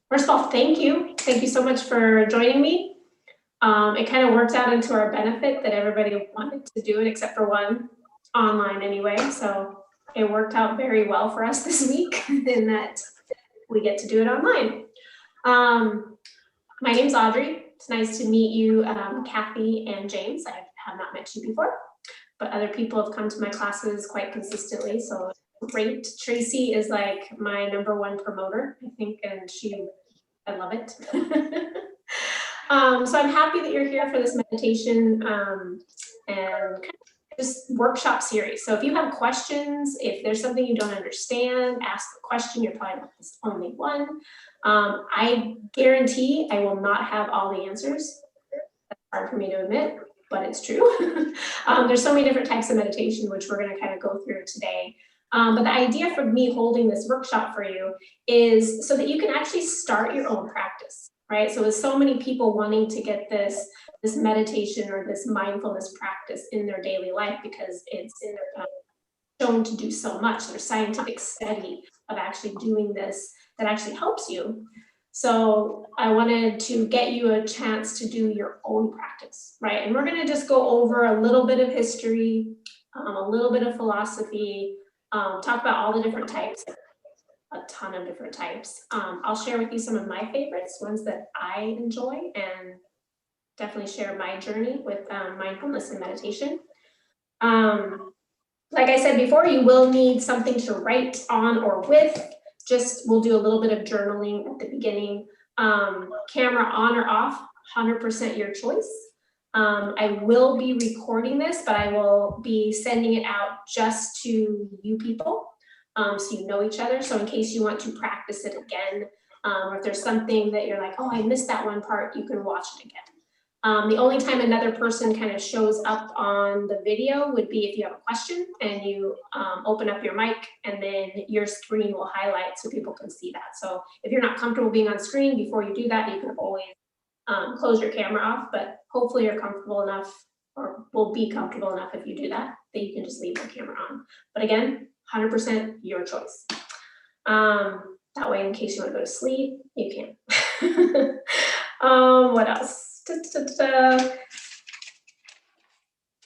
First of all, thank you. Thank you so much for joining me. It kind of worked out into our benefit that everybody wanted to do it except for one online anyway. So it worked out very well for us this week in that we get to do it online. My name's Audrey. It's nice to meet you, Kathy and James. I have not met you before, but other people have come to my classes quite consistently. So great. Tracy is like my #1 promoter, I think, and I love it. So I'm happy that you're here for this meditation and kind of this workshop series. So if you have questions, if there's something you don't understand, ask the question. You're probably not the only one. I guarantee I will not have all the answers. That's hard for me to admit, but it's true. There's so many different types of meditation, which we're going to kind of go through today. But the idea for me holding this workshop for you is so that you can actually start your own practice, right? So with so many people wanting to get this meditation or this mindfulness practice in their daily life because it's shown to do so much. There's scientific study of actually doing this that actually helps you. So I wanted to get you a chance to do your own practice, right? And we're going to just go over a little bit of history, a little bit of philosophy, talk about all the different types, a ton of different types. I'll share with you some of my favorites, ones that I enjoy, and definitely share my journey with mindfulness and meditation. Like I said before, you will need something to write on or with. We'll do a little bit of journaling at the beginning. Camera on or off, 100% your choice. I will be recording this, but I will be sending it out just to you people, so you know each other. So in case you want to practice it again, or if there's something that you're like, oh, I missed that one part, you can watch it again. The only time another person kind of shows up on the video would be if you have a question and you open up your mic and then your screen will highlight so people can see that. So if you're not comfortable being on screen before you do that, you can always close your camera off, but hopefully you're comfortable enough or will be comfortable enough if you do that you can just leave the camera on. But again, 100% your choice. That way, in case you want to go to sleep, you can. What else?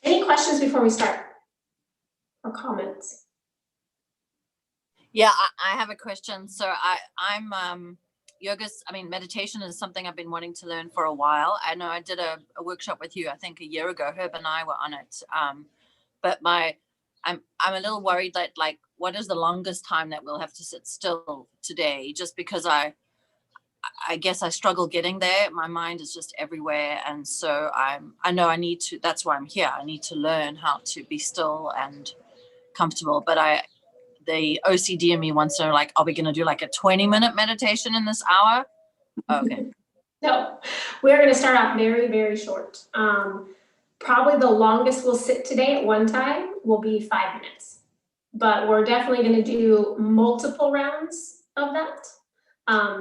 Any questions before we start or comments? Yeah, I have a question. So I'm meditation is something I've been wanting to learn for a while. I know I did a workshop with you, I think a year ago. Herb and I were on it. But I'm a little worried that, like, what is the longest time that we'll have to sit still today? Just because I guess I struggle getting there. My mind is just everywhere. And so I know I need to, that's why I'm here. I need to learn how to be still and comfortable. But the OCD in me wants to know, like, are we going to do like a 20-minute meditation in this hour? Okay. No, we're going to start off very, very short. Probably the longest we'll sit today at one time will be 5 minutes. But we're definitely going to do multiple rounds of that.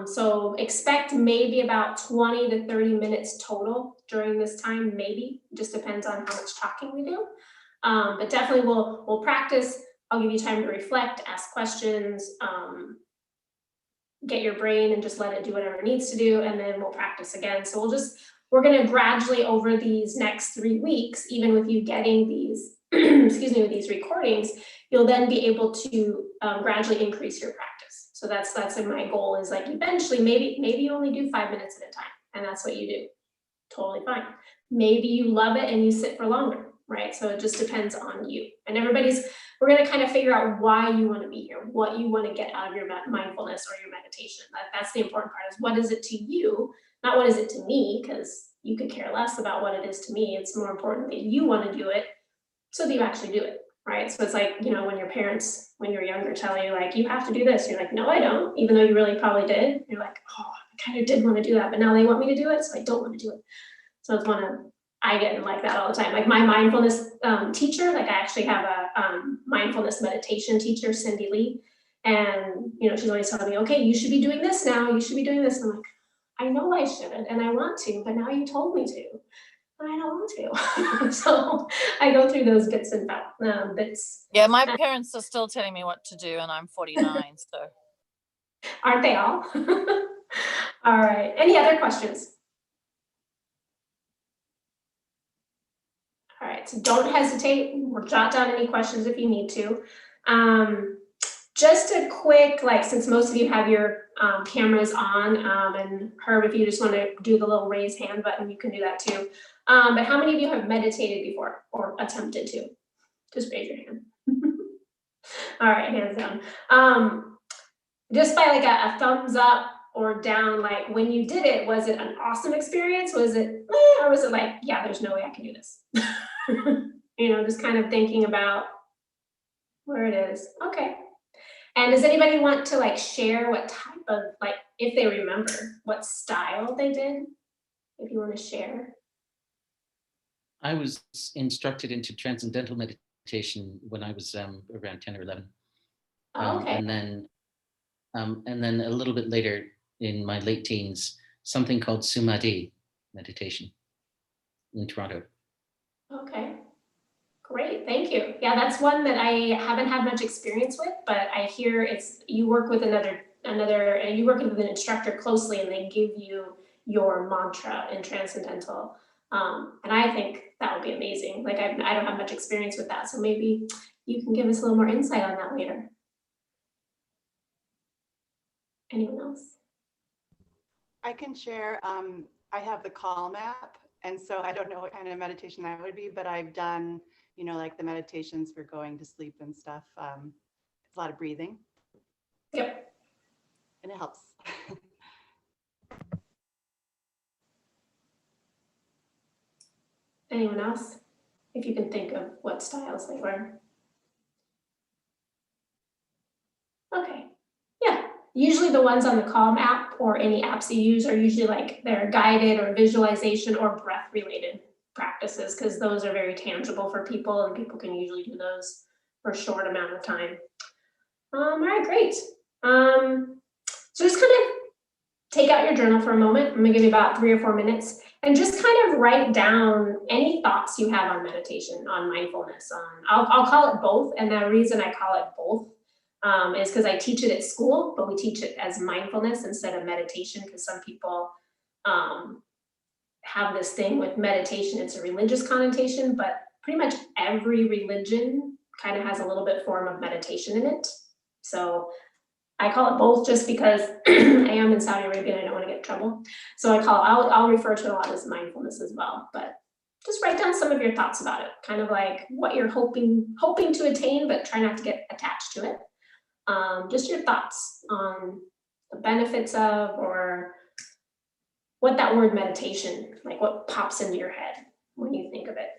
So expect maybe about 20 to 30 minutes total during this time, maybe. It just depends on how much talking we do. But definitely we'll practice. I'll give you time to reflect, ask questions, get your brain and just let it do whatever it needs to do, and then we'll practice again. So we're going to gradually over these next 3 weeks, even with you getting these, excuse me, with these recordings, you'll then be able to gradually increase your practice. So that's like my goal is, like, eventually maybe you only do 5 minutes at a time, and that's what you do. Totally fine. Maybe you love it and you sit for longer, right? So it just depends on you. And we're going to kind of figure out why you want to be here, what you want to get out of your mindfulness or your meditation. That's the important part, is what is it to you, not what is it to me, because you could care less about what it is to me. It's more important that you want to do it so that you actually do it. Right. So it's like, when your parents, when you're younger, tell you, like, you have to do this. You're like, no, I don't, even though you really probably did. You're like, oh, I kind of did want to do that, but now they want me to do it, so I don't want to do it. So I get like that all the time. Like my mindfulness teacher, like I actually have a mindfulness meditation teacher, Cindy Lee. And, she's always telling me, okay, you should be doing this now. You should be doing this. And I'm like, I know I shouldn't, and I want to, but now you told me to. I don't want to. So I go through those bits and bits. Yeah, my parents are still telling me what to do, and I'm 49, so. Aren't they all? All right, any other questions? All right, so don't hesitate, or jot down any questions if you need to. Just a quick, like, since most of you have your cameras on, and Herb, if you just want to do the little raise hand button, you can do that too. But how many of you have meditated before or attempted to? Just raise your hand. All right, hands down. Just by like a thumbs up or down, like when you did it, was it an awesome experience? Was it, or was it like, yeah, there's no way I can do this? You know, just kind of thinking about where it is. Okay. And does anybody want to like share what type of, like, if they remember what style they did? If you want to share. I was instructed into transcendental meditation when I was around 10 or 11. Oh, okay. And then a little bit later in my late teens, something called Samadhi meditation in Toronto. Okay. Great, thank you. Yeah, that's one that I haven't had much experience with, but I hear it's, you work with you work with an instructor closely and they give you your mantra in transcendental. And I think that would be amazing. Like I don't have much experience with that, so maybe you can give us a little more insight on that later. Anyone else? I can share. I have the Calm app, and so I don't know what kind of meditation that would be, but I've done, you know, like the meditations for going to sleep and stuff. It's a lot of breathing. Yep. And it helps. Anyone else? If you can think of what styles they were. Okay. Yeah. Usually the ones on the Calm app or any apps you use are usually like they're guided or visualization or breath related practices because those are very tangible for people and people can usually do those for a short amount of time. All right, great. So just kind of take out your journal for a moment. I'm gonna give you about 3 or 4 minutes and just kind of write down any thoughts you have on meditation, on mindfulness. I'll call it both, and the reason I call it both is because I teach it at school, but we teach it as mindfulness instead of meditation because some people have this thing with meditation, it's a religious connotation, but pretty much every religion kind of has a little bit form of meditation in it. So I call it both just because I am in Saudi Arabia and I don't want to get in trouble. So I'll refer to it a lot as mindfulness as well, but just write down some of your thoughts about it, kind of like what you're hoping to attain, but try not to get attached to it. Just your thoughts on the benefits of, or what that word meditation, like what pops into your head when you think of it.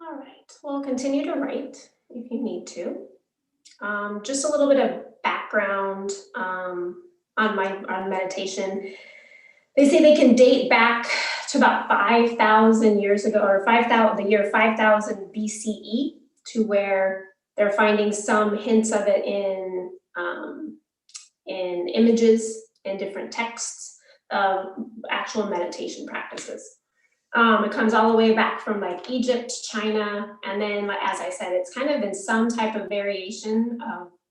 All right, well, continue to write if you need to. Just a little bit of background on meditation. They say they can date back to about 5,000 years ago, or the year 5,000 BCE, to where they're finding some hints of it in images and different texts of actual meditation practices. It comes all the way back from like Egypt, China, and then, as I said, it's kind of in some type of variation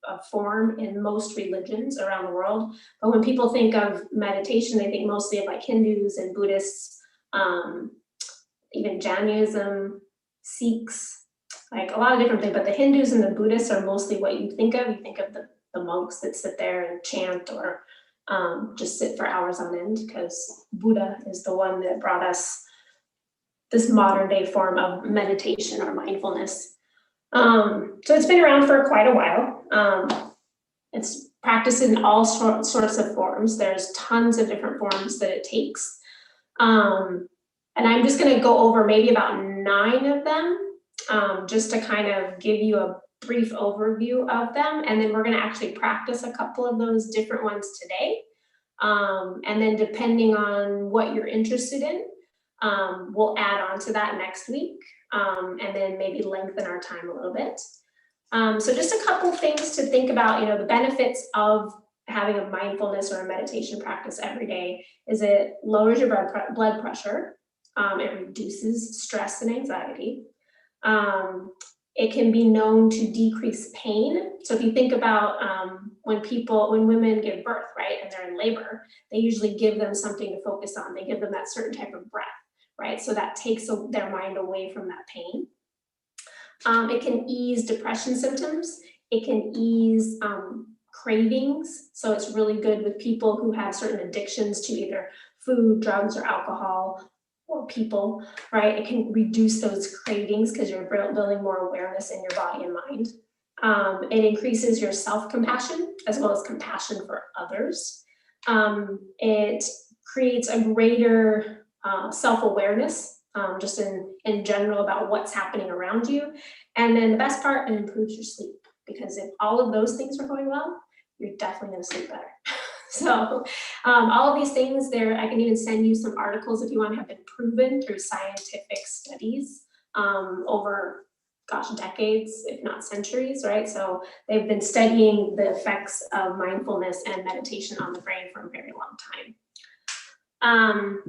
of form in most religions around the world. But when people think of meditation, they think mostly of like Hindus and Buddhists, even Jainism, Sikhs, like a lot of different things. But the Hindus and the Buddhists are mostly what you think of. You think of the monks that sit there and chant, or just sit for hours on end, because Buddha is the one that brought us this modern day form of meditation or mindfulness. So it's been around for quite a while. It's practiced in all sorts of forms. There's tons of different forms that it takes. And I'm just gonna go over maybe about 9 of them, just to kind of give you a brief overview of them. And then we're gonna actually practice a couple of those different ones today. And then depending on what you're interested in, we'll add on to that next week, and then maybe lengthen our time a little bit. So just a couple things to think about, the benefits of having a mindfulness or a meditation practice every day is it lowers your blood pressure, it reduces stress and anxiety. It can be known to decrease pain. So if you think about when women give birth, right, and they're in labor, they usually give them something to focus on. They give them that certain type of breath, right? So that takes their mind away from that pain. It can ease depression symptoms. It can ease cravings. So it's really good with people who have certain addictions to either food, drugs, or alcohol, or people, right? It can reduce those cravings because you're building more awareness in your body and mind. It increases your self-compassion as well as compassion for others. It creates a greater self-awareness, just in general about what's happening around you. And then the best part, it improves your sleep, because if all of those things are going well, you're definitely gonna sleep better. So all of these things I can even send you some articles if you want, have been proven through scientific studies over, decades, if not centuries, right? So they've been studying the effects of mindfulness and meditation on the brain for a very long time.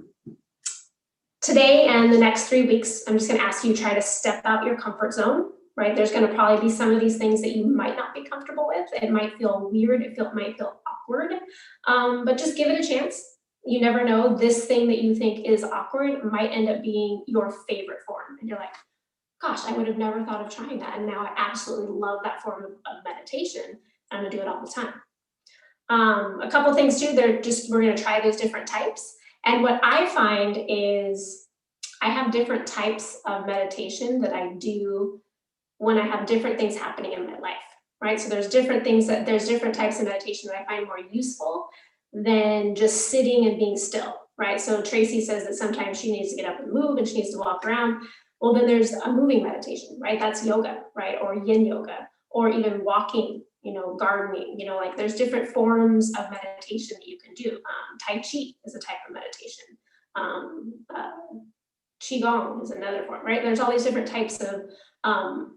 Today and the next 3 weeks, I'm just gonna ask you to try to step out your comfort zone, right? There's gonna probably be some of these things that you might not be comfortable with. It might feel weird, it might feel awkward, but just give it a chance. You never know, this thing that you think is awkward might end up being your favorite form. And you're like, gosh, I would have never thought of trying that. And now I absolutely love that form of meditation. I'm gonna do it all the time. A couple things too, we're gonna try those different types. And what I find is I have different types of meditation that I do when I have different things happening in my life, right? So there's different types of meditation that I find more useful than just sitting and being still, right? So Tracy says that sometimes she needs to get up and move and she needs to walk around. Well, then there's a moving meditation, right? That's yoga, right? Or yin yoga, or even walking, gardening, like there's different forms of meditation that you can do. Tai Chi is a type of meditation. Qigong is another form, right? There's all these different types of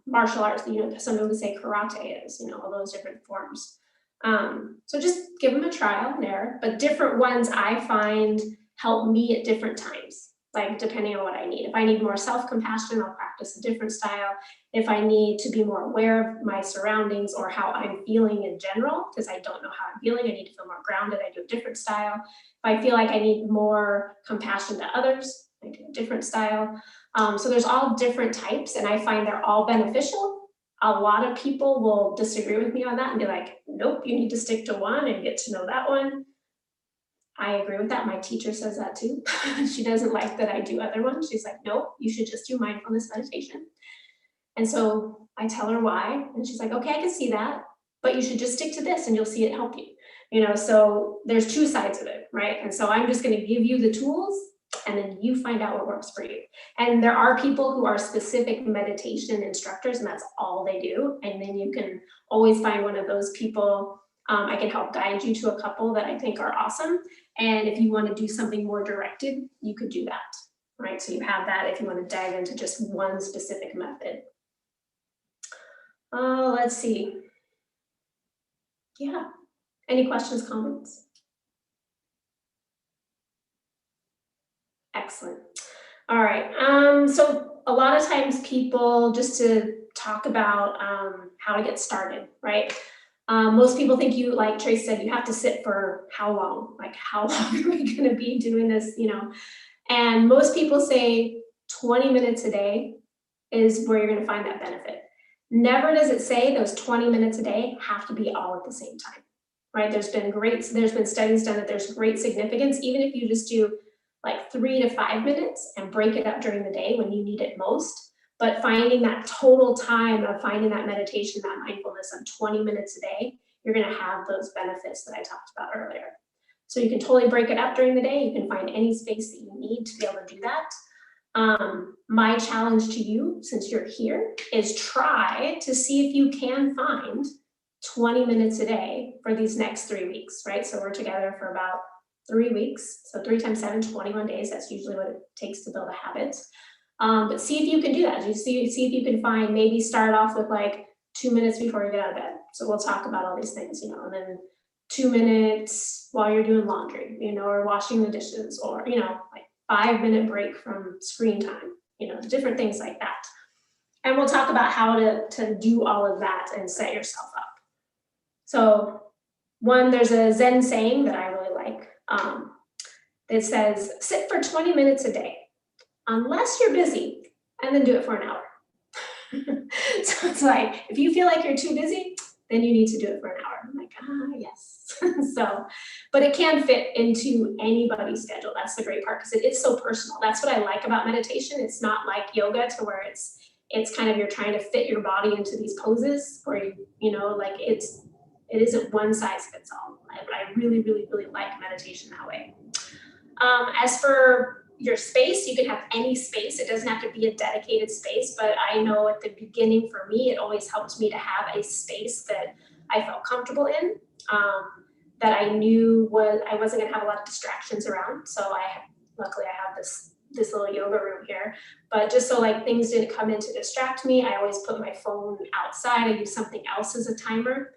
martial arts, some people would say karate is, all those different forms. So just give them a trial and error, but different ones I find help me at different times, like depending on what I need. If I need more self-compassion, I'll practice a different style. If I need to be more aware of my surroundings or how I'm feeling in general, because I don't know how I'm feeling, I need to feel more grounded, I do a different style. If I feel like I need more compassion to others, I do a different style. So there's all different types, and I find they're all beneficial. A lot of people will disagree with me on that and be like, nope, you need to stick to one and get to know that one. I agree with that. My teacher says that too. She doesn't like that I do other ones. She's like, nope, you should just do mindfulness meditation. And so I tell her why, and she's like, okay, I can see that, but you should just stick to this and you'll see it help you. So there's two sides of it, right? And so I'm just going to give you the tools And then you find out what works for you. And there are people who are specific meditation instructors, and that's all they do. And then you can always find one of those people. I can help guide you to a couple that I think are awesome. And if you want to do something more directed, you could do that, right? So you have that if you want to dive into just one specific method. Let's see. Yeah. Any questions, comments? Excellent. All right. So a lot of times people, just to talk about how to get started, right? Most people think you, like Trace said, you have to sit for how long? Like, how long are we going to be doing this, you know? And most people say 20 minutes a day is where you're going to find that benefit. Never does it say those 20 minutes a day have to be all at the same time, right? There's been studies done that there's great significance, even if you just do like 3 to 5 minutes and break it up during the day when you need it most. But finding that total time of finding that meditation, that mindfulness of 20 minutes a day, you're going to have those benefits that I talked about earlier. So you can totally break it up during the day. You can find any space that you need to be able to do that. My challenge to you, since you're here, is try to see if you can find 20 minutes a day for these next 3 weeks, right? So we're together for about 3 weeks. So 3 times 7, 21 days. That's usually what it takes to build a habit. But see if you can do that. See if you can find, maybe start off with like 2 minutes before you get out of bed. So we'll talk about all these things, you know, and then 2 minutes while you're doing laundry, you know, or washing the dishes, or, you know, like 5-minute break from screen time, you know, different things like that. And we'll talk about how to do all of that and set yourself up. So there's a Zen saying that I really like. That says, sit for 20 minutes a day, unless you're busy, and then do it for an hour. So it's like, if you feel like you're too busy, then you need to do it for an hour. I'm like, yes. So, but it can fit into anybody's schedule. That's the great part, because it is so personal. That's what I like about meditation. It's not like yoga, to where it's kind of, you're trying to fit your body into these poses where you know, like it isn't one size fits all. I really, really, really like meditation that way. As for your space, you can have any space. It doesn't have to be a dedicated space, but I know at the beginning for me, it always helped me to have a space that I felt comfortable in, that I knew I wasn't gonna have a lot of distractions around. So luckily I have this little yoga room here, but just so like things didn't come in to distract me, I always put my phone outside. I use something else as a timer.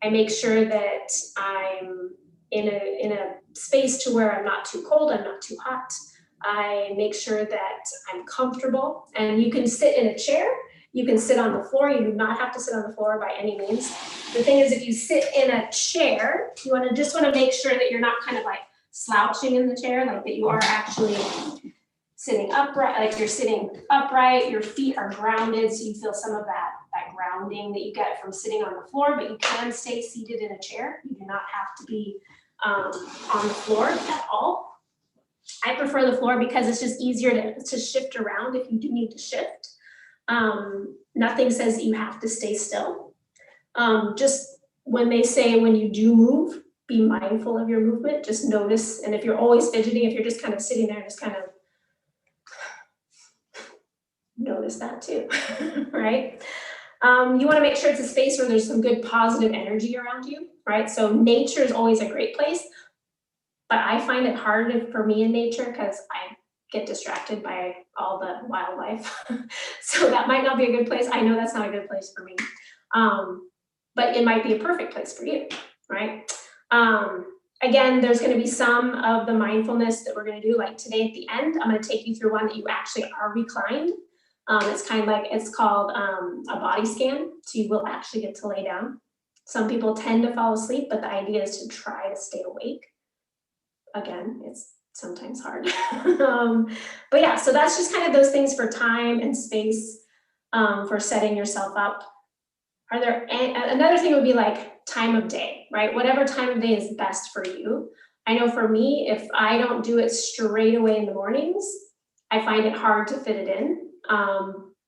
I make sure that I'm in a space to where I'm not too cold, I'm not too hot. I make sure that I'm comfortable, and you can sit in a chair, you can sit on the floor. You do not have to sit on the floor by any means. The thing is, if you sit in a chair, you just want to make sure that you're not kind of like slouching in the chair, like that you are actually sitting upright, like you're sitting upright, your feet are grounded, so you feel some of that grounding that you get from sitting on the floor, but you can stay seated in a chair. You do not have to be on the floor at all. I prefer the floor because it's just easier to shift around if you do need to shift. Nothing says that you have to stay still. Just when they say when you do move, be mindful of your movement, just notice. And if you're always fidgeting, if you're just kind of sitting there, just kind of notice that too, right? You want to make sure it's a space where there's some good positive energy around you, right? So nature is always a great place, but I find it hard for me in nature because I get distracted by all the wildlife. So that might not be a good place. I know that's not a good place for me, but it might be a perfect place for you, right? Again, there's going to be some of the mindfulness that we're going to do, like today at the end, I'm going to take you through one that you actually are reclined. It's kind of like, it's called a body scan. So you will actually get to lay down. Some people tend to fall asleep, but the idea is to try to stay awake. Again, it's sometimes hard. But yeah, so that's just kind of those things for time and space, for setting yourself up. Another thing would be like time of day, right? Whatever time of day is best for you. I know for me, if I don't do it straight away in the mornings, I find it hard to fit it in.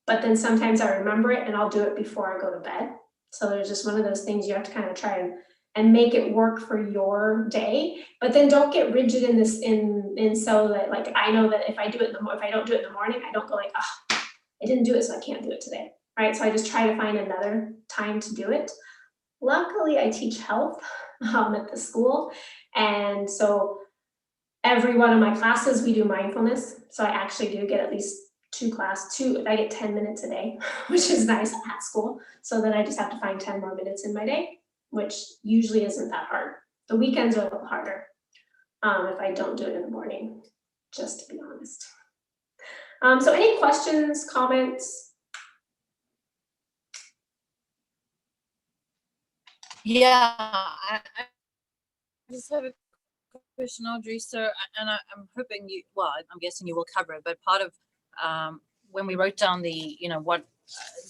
But then sometimes I remember it and I'll do it before I go to bed. So there's just one of those things you have to kind of try and and make it work for your day. But then don't get rigid in this, in so that, like, I know that if I do it if I don't do it in the morning, I don't go like, oh, I didn't do it, so I can't do it today, right? So I just try to find another time to do it. Luckily, I teach health at the school, and so every one of my classes, we do mindfulness. So I actually do get at least I get 10 minutes a day, which is nice at school. So then I just have to find 10 more minutes in my day, which usually isn't that hard. The weekends are a little harder if I don't do it in the morning, just to be honest. So any questions, comments? Yeah, I just have a question, Audrey. So, and I'm hoping you, well, I'm guessing you will cover it, but part of when we wrote down the, what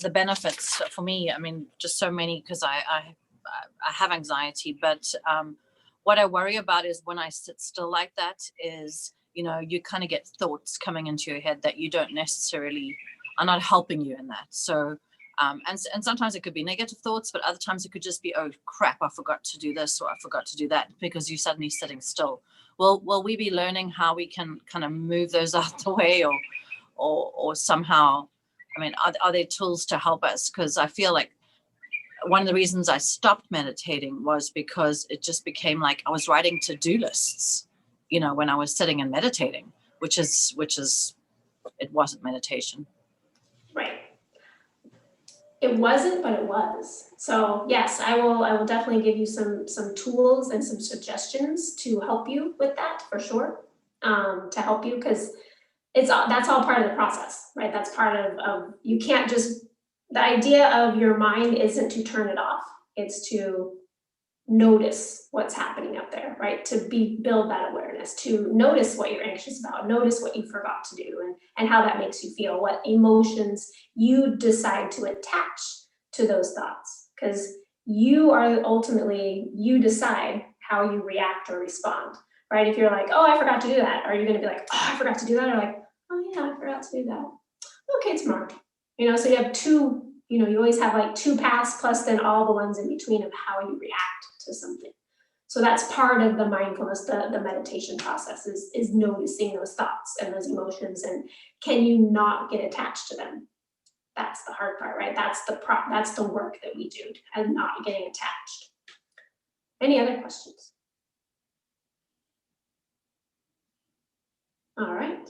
the benefits for me, I mean, just so many, because I have anxiety, but what I worry about is when I sit still like that is, you kind of get thoughts coming into your head that you don't necessarily are not helping you in that. So, and sometimes it could be negative thoughts, but other times it could just be, oh crap, I forgot to do this or I forgot to do that, because you're suddenly sitting still. Will we be learning how we can kind of move those out the way, or somehow, I mean, are there tools to help us? Because I feel like one of the reasons I stopped meditating was because it just became like I was writing to-do lists, when I was sitting and meditating, which is it wasn't meditation. Right. It wasn't, but it was. So yes, I will definitely give you some tools and some suggestions to help you with that for sure. To help you, because that's all part of the process, right? That's part of you can't just, the idea of your mind isn't to turn it off, it's to notice what's happening up there, right? To build that awareness, to notice what you're anxious about, notice what you forgot to do, and how that makes you feel, what emotions you decide to attach to those thoughts, because you decide how you react or respond, right? If you're like, oh, I forgot to do that, are you going to be like, oh, I forgot to do that, or like, oh yeah, I forgot to do that, okay, tomorrow. So you have two, you always have like two paths plus then all the ones in between of how you react to something. So that's part of the mindfulness, the meditation process is noticing those thoughts and those emotions, and can you not get attached to them? That's the hard part, right? That's the work that we do, and not getting attached. Any other questions? All right.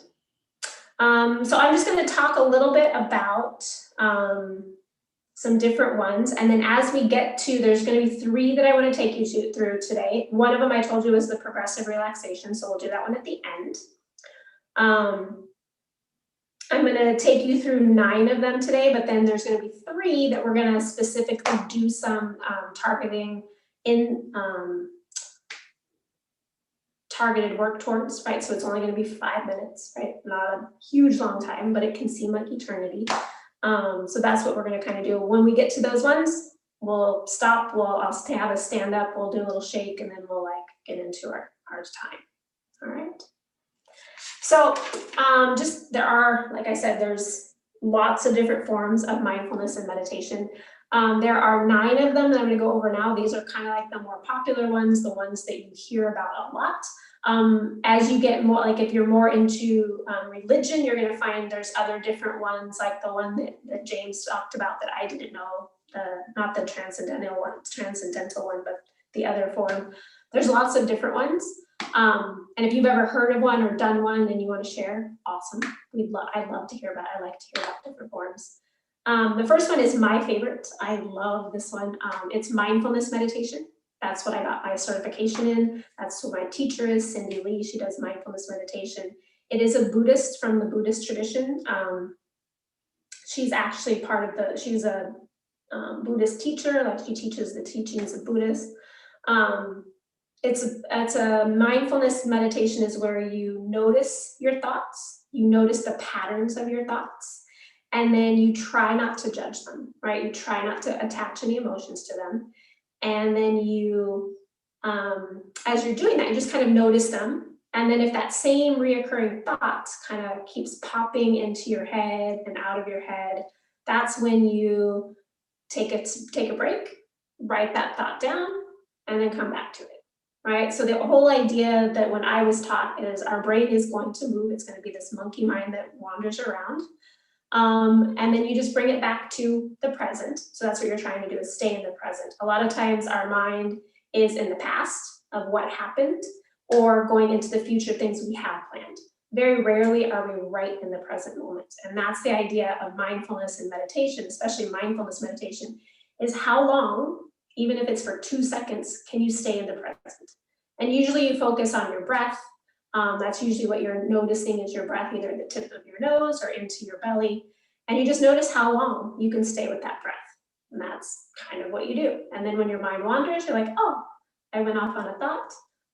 So I'm just going to talk a little bit about some different ones, and then as we get to, there's going to be 3 that I want to take you through today. One of them I told you is the progressive relaxation, so we'll do that one at the end. I'm going to take you through 9 of them today, but then there's going to be 3 that we're going to specifically do some targeting in targeted work towards, right? So it's only going to be 5 minutes, right? Not a huge long time, but it can seem like eternity. So that's what we're going to kind of do. When we get to those ones, we'll stop, I'll have a stand up, we'll do a little shake, and then we'll like get into our time. All right. So there are, like I said, there's lots of different forms of mindfulness and meditation. There are 9 of them that I'm going to go over now. These are kind of like the more popular ones, the ones that you hear about a lot. As you get more, like if you're more into religion, you're going to find there's other different ones, like the one that James talked about that I didn't know, not the transcendental one, but the other form. There's lots of different ones. And if you've ever heard of one or done one and you want to share, awesome. I'd love to hear about it. I like to hear about different forms. The first one is my favorite. I love this one. It's mindfulness meditation. That's what I got my certification in. That's who my teacher is, Cindy Lee. She does mindfulness meditation. It is a Buddhist from the Buddhist tradition. She's actually she's a Buddhist teacher, like she teaches the teachings of Buddhists. It's a mindfulness meditation is where you notice your thoughts, you notice the patterns of your thoughts, and then you try not to judge them, right? You try not to attach any emotions to them. And then you, as you're doing that, you just kind of notice them. And then if that same reoccurring thought kind of keeps popping into your head and out of your head, that's when you take a break, write that thought down, and then come back to it, right? So the whole idea that when I was taught is our brain is going to move. It's going to be this monkey mind that wanders around. And then you just bring it back to the present. So that's what you're trying to do, is stay in the present. A lot of times our mind is in the past of what happened, or going into the future, things we have planned. Very rarely are we right in the present moment. And that's the idea of mindfulness and meditation, especially mindfulness meditation, is how long, even if it's for 2 seconds, can you stay in the present? And usually you focus on your breath. That's usually what you're noticing is your breath, either at the tip of your nose or into your belly. And you just notice how long you can stay with that breath. And that's kind of what you do. And then when your mind wanders, you're like, oh, I went off on a thought.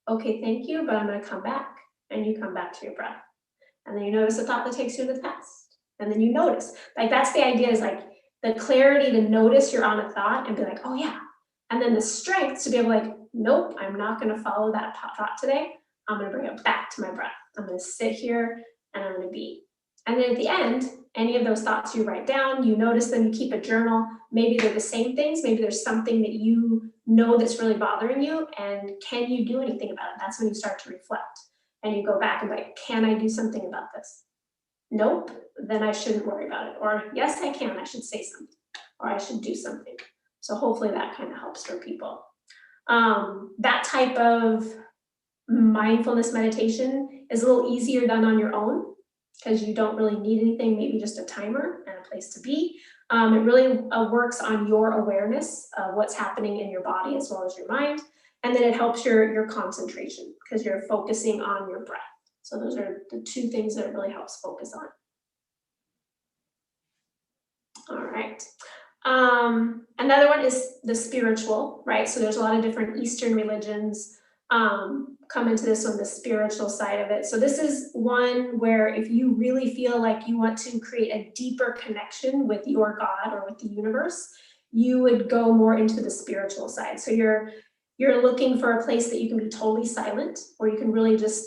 Okay, thank you, but I'm going to come back. And you come back to your breath. And then you notice a thought that takes you to the past. And then you notice. Like, that's the idea, is like the clarity to notice you're on a thought and be like, oh yeah. And then the strength to be able to like, nope, I'm not going to follow that thought today. I'm going to bring it back to my breath. I'm going to sit here and I'm going to be. And then at the end, any of those thoughts you write down, you notice them, you keep a journal. Maybe they're the same things. Maybe there's something that you know that's really bothering you. And can you do anything about it? That's when you start to reflect. And you go back and like, can I do something about this? Nope, then I shouldn't worry about it. Or yes, I can, I should say something. Or I should do something. So hopefully that kind of helps for people. That type of mindfulness meditation is a little easier done on your own, because you don't really need anything, maybe just a timer and a place to be. It really works on your awareness of what's happening in your body as well as your mind. And then it helps your concentration, because you're focusing on your breath. So those are the two things that it really helps focus on. All right. Another one is the spiritual, right? So there's a lot of different Eastern religions come into this on the spiritual side of it. So this is one where if you really feel like you want to create a deeper connection with your God or with the universe, you would go more into the spiritual side. So you're looking for a place that you can be totally silent, where you can really just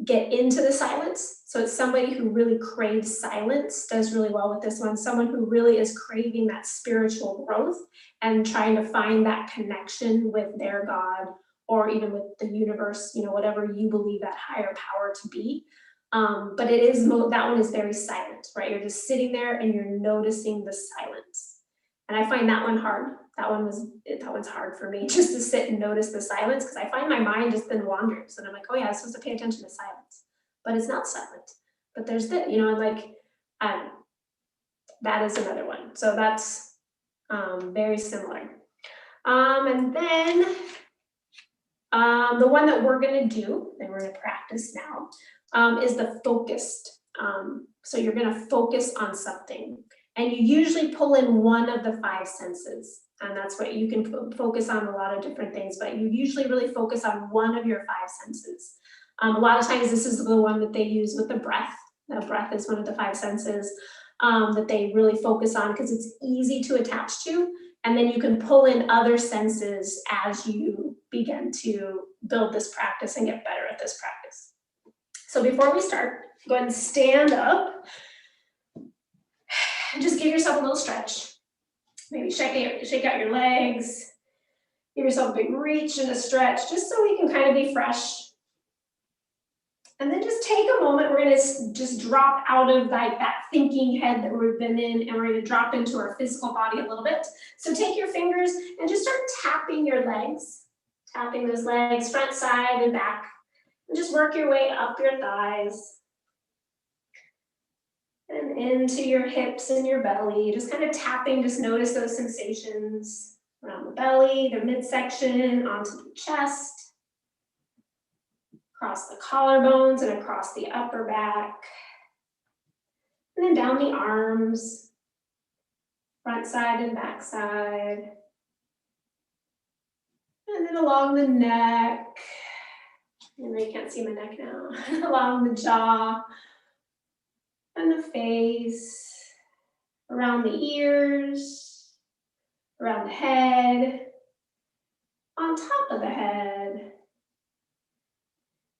get into the silence. So it's somebody who really craves silence does really well with this one. Someone who really is craving that spiritual growth and trying to find that connection with their God, or even with the universe, you know, whatever you believe that higher power to be. But it is, that one is very silent, right? You're just sitting there and you're noticing the silence. And I find that one hard. That one's hard for me, just to sit and notice the silence, because I find my mind just then wanders. And I'm like, oh yeah, I'm supposed to pay attention to silence. But it's not silent. But there's the, you know, and like, that is another one. So that's very similar. And then the one that we're going to do, and we're going to practice now, is the focused. So you're going to focus on something. And you usually pull in one of the 5 senses. And that's what you can focus on, a lot of different things, but you usually really focus on one of your 5 senses. A lot of times this is the one that they use with the breath. The breath is one of the 5 senses that they really focus on, because it's easy to attach to. And then you can pull in other senses as you begin to build this practice and get better at this practice. So before we start, go ahead and stand up. And just give yourself a little stretch. Maybe shake out your legs. Give yourself a big reach and a stretch, just so we can kind of be fresh. And then just take a moment. We're going to just drop out of that thinking head that we've been in, and we're going to drop into our physical body a little bit. So take your fingers and just start tapping your legs. Tapping those legs, front, side, and back. And just work your way up your thighs. And into your hips and your belly, just kind of tapping, just notice those sensations around the belly, the midsection, onto the chest, across the collarbones and across the upper back, and then down the arms, front side and back side, and then along the neck. I know you can't see my neck now. Along the jaw, and the face, around the ears, around the head, on top of the head,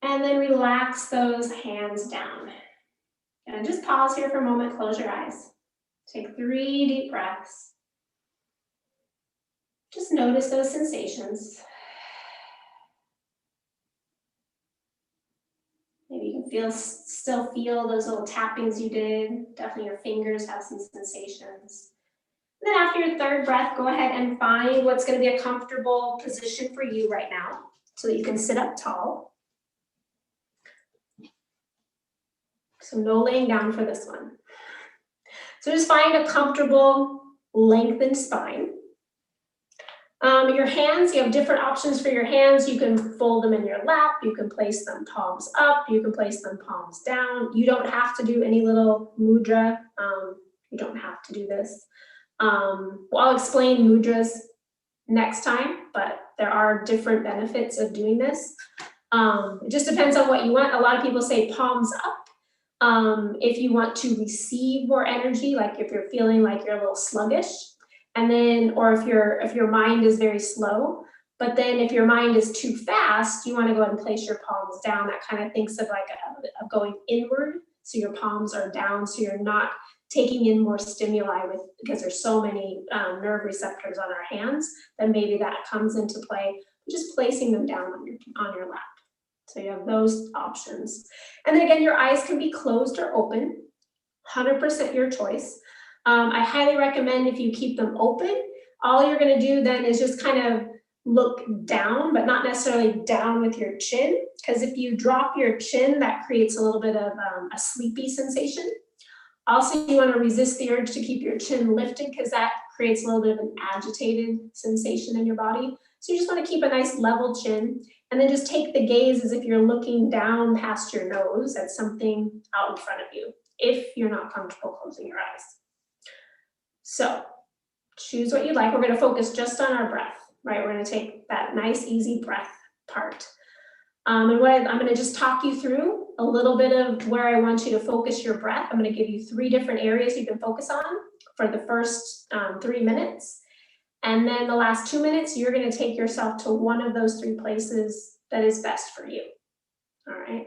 and then relax those hands down. And just pause here for a moment, close your eyes. Take 3 deep breaths. Just notice those sensations. Still feel those little tappings you did. Definitely your fingers have some sensations. Then after your third breath, go ahead and find what's going to be a comfortable position for you right now so that you can sit up tall. So no laying down for this one. So just find a comfortable lengthened spine. Your hands, you have different options for your hands. You can fold them in your lap. You can place them palms up. You can place them palms down. You don't have to do any little mudra. You don't have to do this. I'll explain mudras next time, but there are different benefits of doing this. It just depends on what you want. A lot of people say palms up. If you want to receive more energy, like if you're feeling like you're a little sluggish, and then, or if your mind is very slow, but then if your mind is too fast, you want to go ahead and place your palms down. That kind of thinks of like of going inward. So your palms are down, so you're not taking in more stimuli because there's so many nerve receptors on our hands, then maybe that comes into play. Just placing them down on your lap. So you have those options. And then again, your eyes can be closed or open, 100% your choice. I highly recommend if you keep them open, all you're gonna do then is just kind of look down, but not necessarily down with your chin, because if you drop your chin, that creates a little bit of a sleepy sensation. Also, you wanna resist the urge to keep your chin lifted because that creates a little bit of an agitated sensation in your body. So you just wanna keep a nice level chin, and then just take the gaze as if you're looking down past your nose at something out in front of you, if you're not comfortable closing your eyes. So choose what you like. We're gonna focus just on our breath, right? We're gonna take that nice, easy breath part. And I'm gonna just talk you through a little bit of where I want you to focus your breath. I'm gonna give you 3 different areas you can focus on for the first 3 minutes. And then the last 2 minutes, you're gonna take yourself to one of those 3 places that is best for you, all right?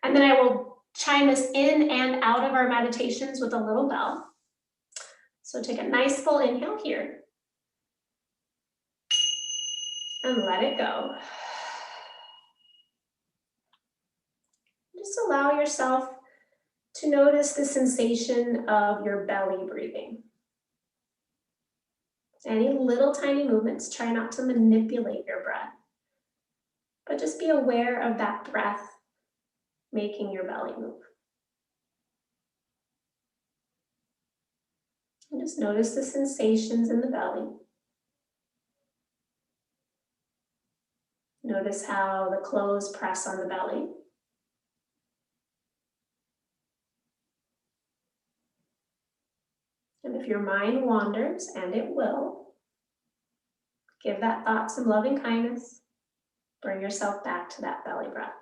And then I will chime us in and out of our meditations with a little bell. So take a nice full inhale here. And let it go. Just allow yourself to notice the sensation of your belly breathing. Any little tiny movements, try not to manipulate your breath, but just be aware of that breath making your belly move. And just notice the sensations in the belly. Notice how the clothes press on the belly. And if your mind wanders, and it will, give that thought some loving kindness. Bring yourself back to that belly breath.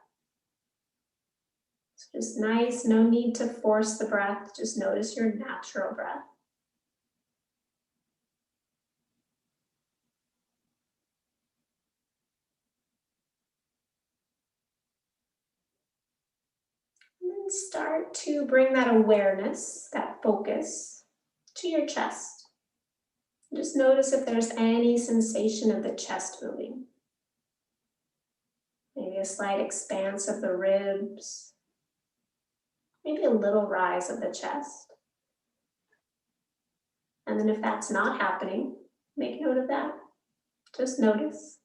So just nice, no need to force the breath. Just notice your natural breath. And then start to bring that awareness, that focus, to your chest. Just notice if there's any sensation of the chest moving. Maybe a slight expanse of the ribs. Maybe a little rise of the chest. And then if that's not happening, make note of that. Just notice.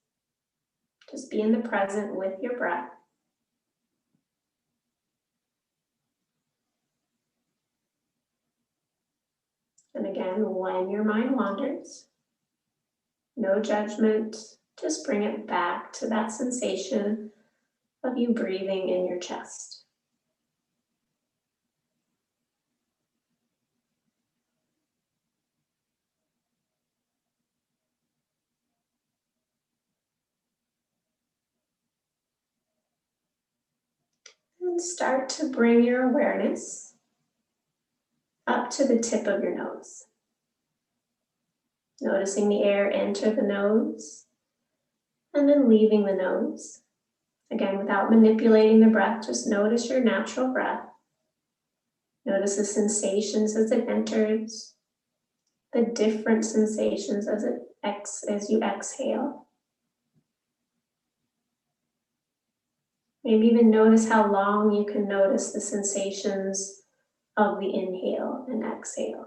Just be in the present with your breath. And again, when your mind wanders, no judgment, just bring it back to that sensation of you breathing in your chest. And start to bring your awareness up to the tip of your nose. Noticing the air enter the nose and then leaving the nose. Again, without manipulating the breath, just notice your natural breath. Notice the sensations as it enters, the different sensations as you exhale. Maybe even notice how long you can notice the sensations of the inhale and exhale.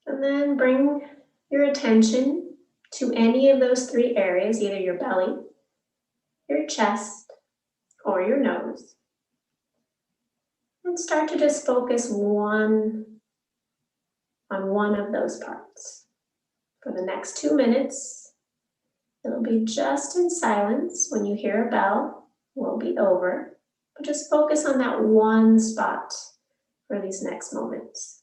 And then bring your attention to any of those three areas, either your belly, your chest, or your nose. And start to just focus on one of those parts. For the next 2 minutes, it'll be just in silence. When you hear a bell, we'll be over. But just focus on that one spot for these next moments.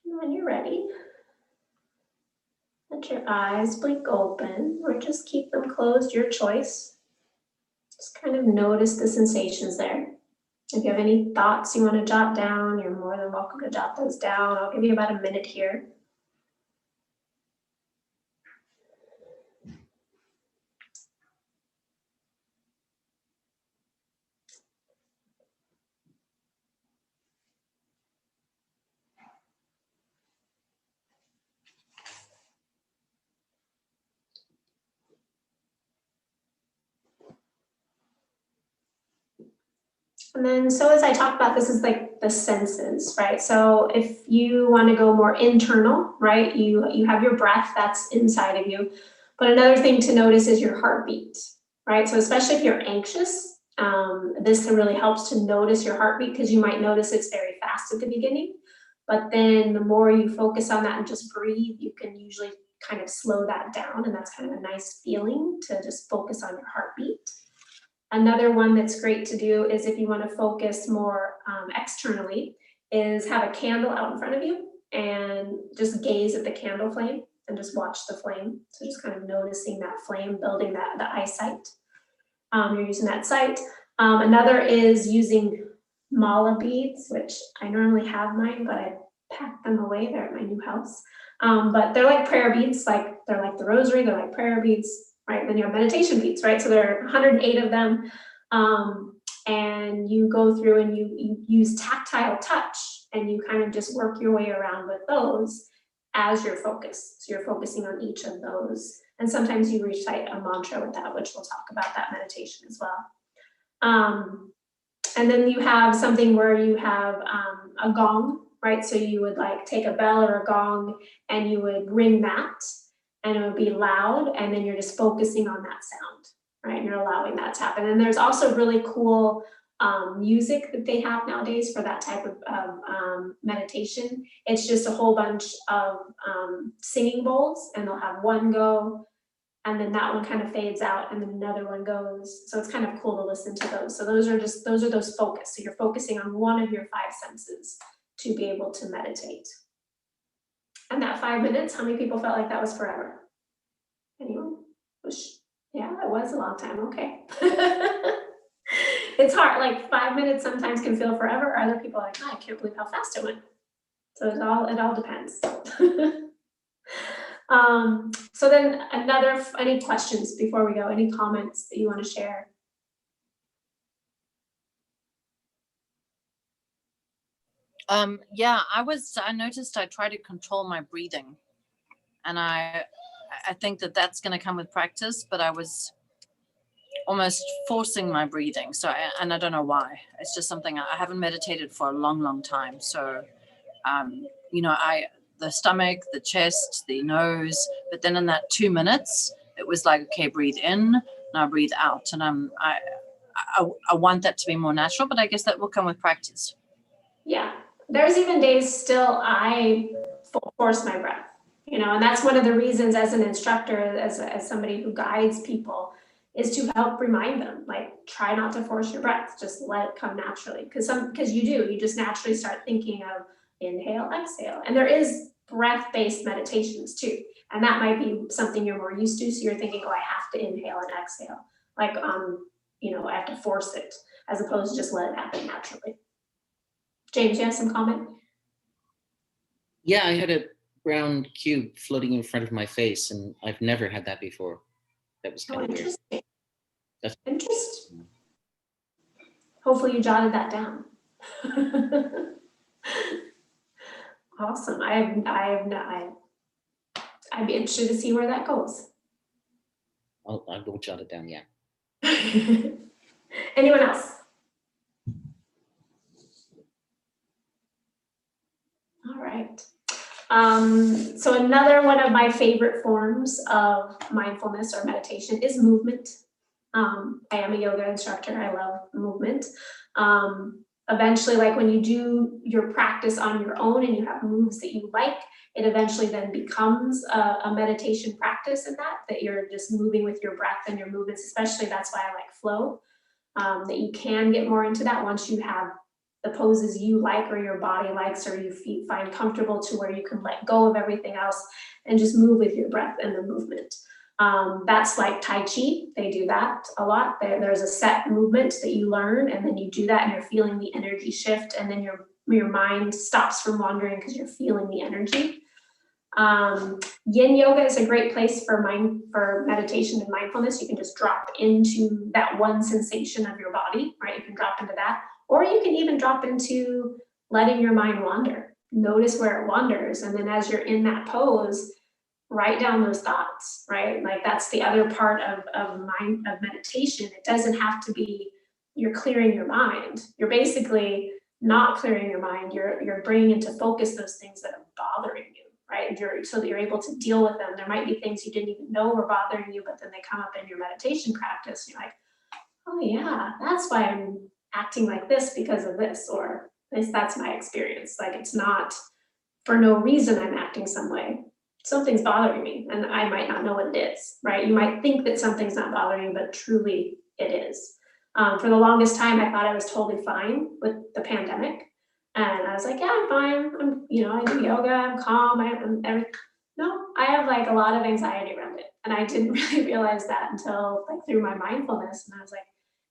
And when you're ready, let your eyes blink open or just keep them closed, your choice. Just kind of notice the sensations there. If you have any thoughts you want to jot down, you're more than welcome to jot those down. I'll give you about a minute here. And then, so as I talked about, this is like the senses, right? So if you want to go more internal, right, you have your breath that's inside of you. But another thing to notice is your heartbeat, right? So especially if you're anxious, this really helps to notice your heartbeat because you might notice it's very fast at the beginning. But then the more you focus on that and just breathe, you can usually kind of slow that down. And that's kind of a nice feeling to just focus on your heartbeat. Another one that's great to do is if you want to focus more externally, is have a candle out in front of you and just gaze at the candle flame and just watch the flame. So just kind of noticing that flame, building the eyesight. You're using that sight. Another is using mala beads, which I normally have mine, but I packed them away. They're at my new house. But they're like prayer beads, they're like the rosary, they're like prayer beads. Right, and then you have meditation beads, right? So there are 108 of them, and you go through and you use tactile touch, and you kind of just work your way around with those as your focus. So you're focusing on each of those, and sometimes you recite a mantra with that, which we'll talk about that meditation as well. And then you have something where you have a gong, right? So you would like take a bell or a gong, and you would ring that. And it would be loud, and then you're just focusing on that sound, right? And you're allowing that to happen. And there's also really cool music that they have nowadays for that type of meditation. It's just a whole bunch of singing bowls, and they'll have one go, and then that one kind of fades out, and then another one goes. So it's kind of cool to listen to those. So those are those focus. So you're focusing on one of your 5 senses to be able to meditate. And that 5 minutes, how many people felt like that was forever? Anyone? Yeah, it was a long time, okay. It's hard, like 5 minutes sometimes can feel forever. Other people are like, oh, I can't believe how fast it went. So it all depends. So then any questions before we go? Any comments that you want to share? Yeah, I noticed I try to control my breathing, and I think that's going to come with practice, but I was almost forcing my breathing. So, and I don't know why. It's just something I haven't meditated for a long, long time. So, the stomach, the chest, the nose, but then in that 2 minutes, it was like, okay, breathe in, now breathe out. And I want that to be more natural, but I guess that will come with practice. Yeah, there's even days still I force my breath, and that's one of the reasons as an instructor, as somebody who guides people, is to help remind them, like, try not to force your breath, just let it come naturally. Because you just naturally start thinking of inhale, exhale. And there is breath-based meditations too. And that might be something you're more used to. So you're thinking, oh, I have to inhale and exhale. Like, I have to force it, as opposed to just let it happen naturally. James, you have some comment? Yeah, I had a brown cube floating in front of my face, and I've never had that before. That was kind of weird. Interesting. That's Interesting. Hopefully you jotted that down. Awesome. I'd be interested to see where that goes. I won't jot it down yet. Anyone else? All right. So another one of my favorite forms of mindfulness or meditation is movement. I am a yoga instructor. I love movement. Eventually, like when you do your practice on your own and you have moves that you like, it eventually then becomes a meditation practice in that you're just moving with your breath and your movements, especially that's why I like flow, that you can get more into that once you have the poses you like or your body likes or you find comfortable to where you can let go of everything else and just move with your breath and the movement. That's like Tai Chi. They do that a lot. There's a set movement that you learn, and then you do that and you're feeling the energy shift, and then your mind stops from wandering because you're feeling the energy. Yin yoga is a great place for meditation and mindfulness. You can just drop into that one sensation of your body, right? You can drop into that, or you can even drop into letting your mind wander. Notice where it wanders, and then as you're in that pose, write down those thoughts, right? Like that's the other part of meditation. It doesn't have to be you're clearing your mind. You're basically not clearing your mind. You're bringing into focus those things that are bothering you, right? So that you're able to deal with them. There might be things you didn't even know were bothering you, but then they come up in your meditation practice. You're like, oh yeah, that's why I'm acting like this because of this, or at least that's my experience. Like it's not for no reason I'm acting some way. Something's bothering me and I might not know what it is, right? You might think that something's not bothering you, but truly it is. For the longest time, I thought I was totally fine with the pandemic. And I was like, yeah, I'm fine. I do yoga, I'm calm, I'm everything. No, I have like a lot of anxiety around it. And I didn't really realize that until like through my mindfulness. And I was like,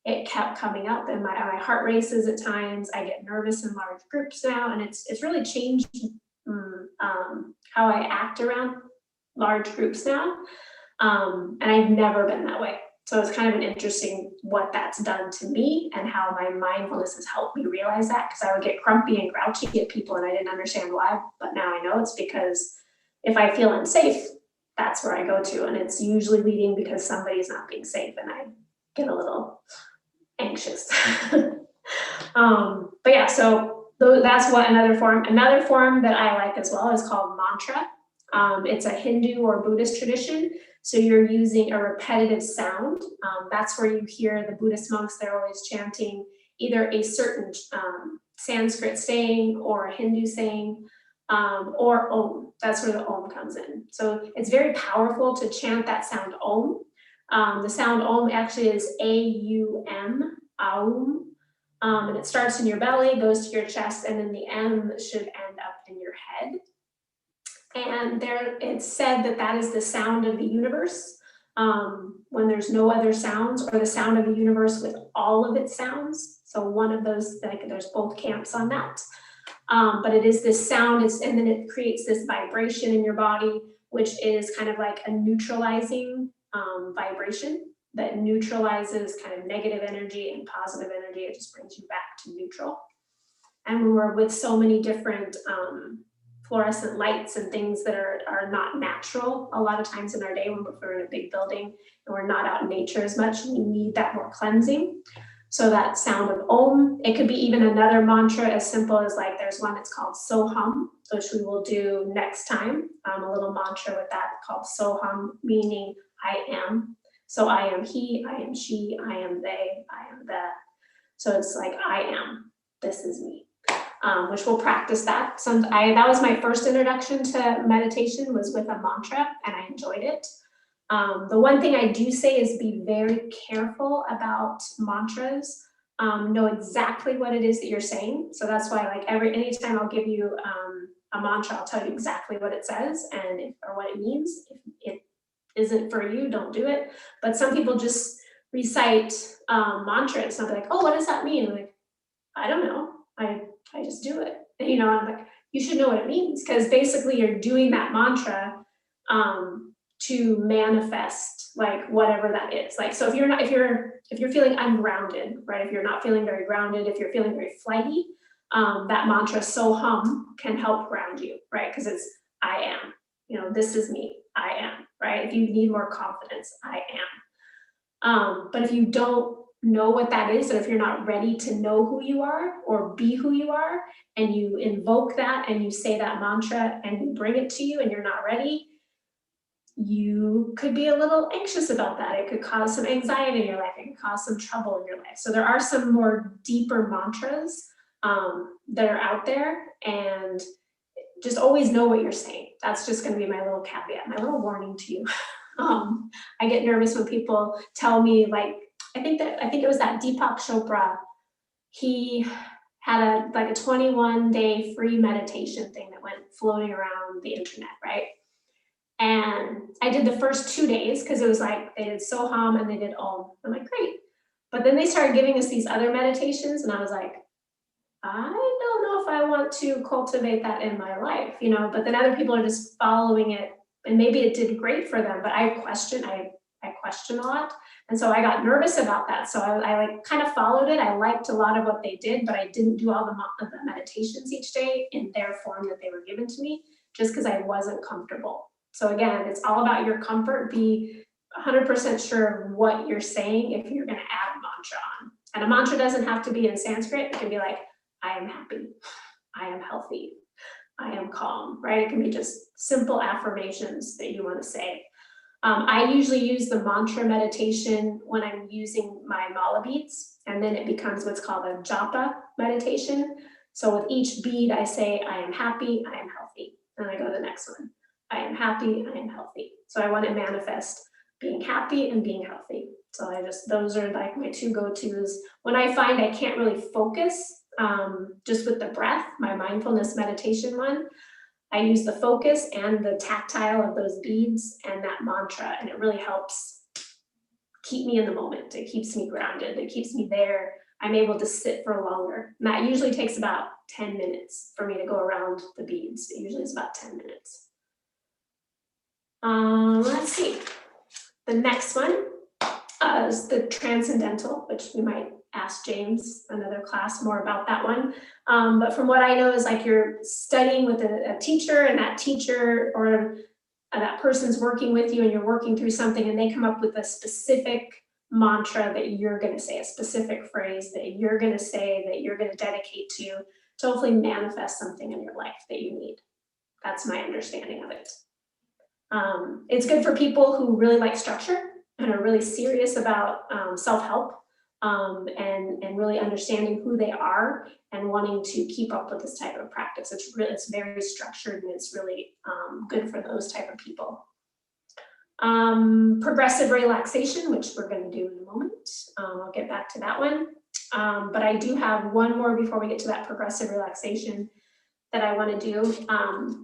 it kept coming up and my heart races at times. I get nervous in large groups now. And it's really changed how I act around large groups now. And I've never been that way. So it's kind of an interesting what that's done to me and how my mindfulness has helped me realize that, because I would get grumpy and grouchy at people and I didn't understand why, but now I know it's because if I feel unsafe, that's where I go to. And it's usually leading because somebody's not being safe and I get a little anxious. But yeah, so that's what another form that I like as well is called mantra. It's a Hindu or Buddhist tradition. So you're using a repetitive sound. That's where you hear the Buddhist monks, they're always chanting either a certain Sanskrit saying or a Hindu saying, or Om. That's where the Om comes in. So it's very powerful to chant that sound Om. The sound Om actually is A-U-M, Aum. And it starts in your belly, goes to your chest, and then the M should end up in your head. And there, it's said that that is the sound of the universe, when there's no other sounds, or the sound of the universe with all of its sounds. So one of those, like, there's both camps on that. But it is this sound, and then it creates this vibration in your body, which is kind of like a neutralizing vibration that neutralizes kind of negative energy and positive energy. It just brings you back to neutral. And when we're with so many different fluorescent lights and things that are not natural, a lot of times in our day when we're in a big building and we're not out in nature as much, we need that more cleansing. So that sound of Om, it could be even another mantra as simple as, like, there's one that's called Soham, which we will do next time, a little mantra with that called Soham, meaning I am. So I am he, I am she, I am they, I am that. So it's like, I am, this is me, which we'll practice that. That was my first introduction to meditation, was with a mantra, and I enjoyed it. The one thing I do say is be very careful about mantras. Know exactly what it is that you're saying. So that's why, like, anytime I'll give you a mantra, I'll tell you exactly what it says or what it means. If it isn't for you, don't do it. But some people just recite mantras and I'll be like, oh, what does that mean? I'm like, I don't know. I just do it. And, you know, I'm like, you should know what it means, because basically you're doing that mantra to manifest, like, whatever that is. Like, so if you're feeling ungrounded, right? If you're not feeling very grounded, if you're feeling very flighty, that mantra Soham can help ground you, right? Because it's I am, you know, this is me, I am, right? If you need more confidence, I am. But if you don't know what that is, and if you're not ready to know who you are or be who you are, and you invoke that and you say that mantra and you bring it to you and you're not ready, you could be a little anxious about that. It could cause some anxiety in your life. It could cause some trouble in your life. So there are some more deeper mantras that are out there, and just always know what you're saying. That's just going to be my little caveat, my little warning to you. I get nervous when people tell me, like, I think it was that Deepak Chopra. He had a 21-day free meditation thing that went floating around the internet, right? And I did the first 2 days because it was like they did Soham and they did Om. I'm like, great. But then they started giving us these other meditations, and I was like, I don't know if I want to cultivate that in my life, you know. But then other people are just following it, and maybe it did great for them. But I question a lot, and so I got nervous about that. So I like kind of followed it. I liked a lot of what they did, but I didn't do all the meditations each day in their form that they were given to me, just because I wasn't comfortable. So again, it's all about your comfort. Be 100% sure of what you're saying if you're going to add a mantra on. And a mantra doesn't have to be in Sanskrit. It can be like, I am happy, I am healthy, I am calm, right? It can be just simple affirmations that you want to say. I usually use the mantra meditation when I'm using my mala beads, and then it becomes what's called a japa meditation. So with each bead, I say, I am happy, I am healthy. And I go to the next one. I am happy, I am healthy. So I want to manifest being happy and being healthy. So those are like my two go-tos. When I find I can't really focus, just with the breath, my mindfulness meditation one, I use the focus and the tactile of those beads and that mantra, and it really helps keep me in the moment. It keeps me grounded. It keeps me there. I'm able to sit for longer. And that usually takes about 10 minutes for me to go around the beads. It usually is about 10 minutes. Let's see. The next one is the transcendental, which we might ask James another class more about that one. But from what I know is like you're studying with a teacher, and that teacher or that person's working with you, and you're working through something, and they come up with a specific mantra that you're going to say, a specific phrase that you're going to say, that you're going to dedicate to hopefully manifest something in your life that you need. That's my understanding of it. It's good for people who really like structure and are really serious about self-help and really understanding who they are and wanting to keep up with this type of practice. It's very structured, and it's really good for those type of people. Progressive relaxation, which we're going to do in a moment. I'll get back to that one. But I do have one more before we get to that progressive relaxation that I want to do.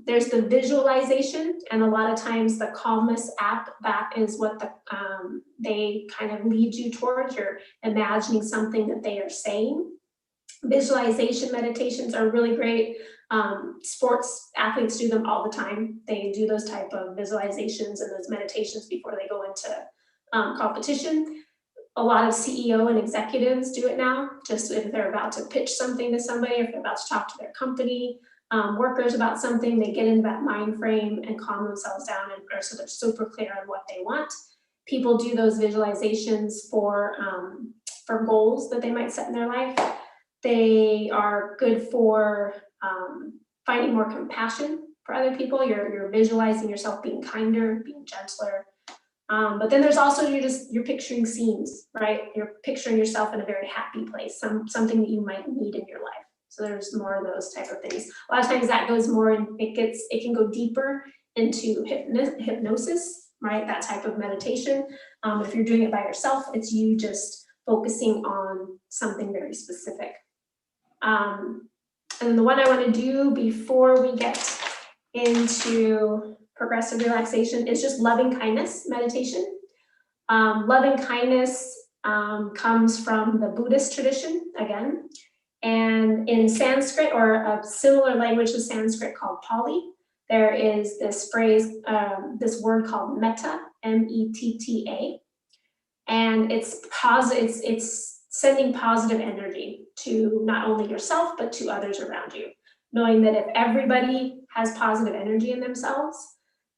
There's the visualization, and a lot of times the Calmness app, that is what they kind of lead you towards. You're imagining something that they are saying. Visualization meditations are really great. Sports athletes do them all the time. They do those type of visualizations and those meditations before they go into competition. A lot of CEO and executives do it now, just if they're about to pitch something to somebody, if they're about to talk to their company, workers about something, they get into that mind frame and calm themselves down, and so they're super clear on what they want. People do those visualizations for goals that they might set in their life. They are good for finding more compassion for other people. You're visualizing yourself being kinder, being gentler. But then there's also you're picturing scenes, right? You're picturing yourself in a very happy place, something that you might need in your life. So there's more of those type of things. A lot of times that goes more, and it can go deeper into hypnosis, right? That type of meditation. If you're doing it by yourself, it's you just focusing on something very specific. And the one I want to do before we get into progressive relaxation is just loving kindness meditation. Loving kindness comes from the Buddhist tradition again, and in Sanskrit, or a similar language to Sanskrit called Pali, there is this phrase, this word called metta, M-E-T-T-A, and it's sending positive energy to not only yourself, but to others around you. Knowing that if everybody has positive energy in themselves,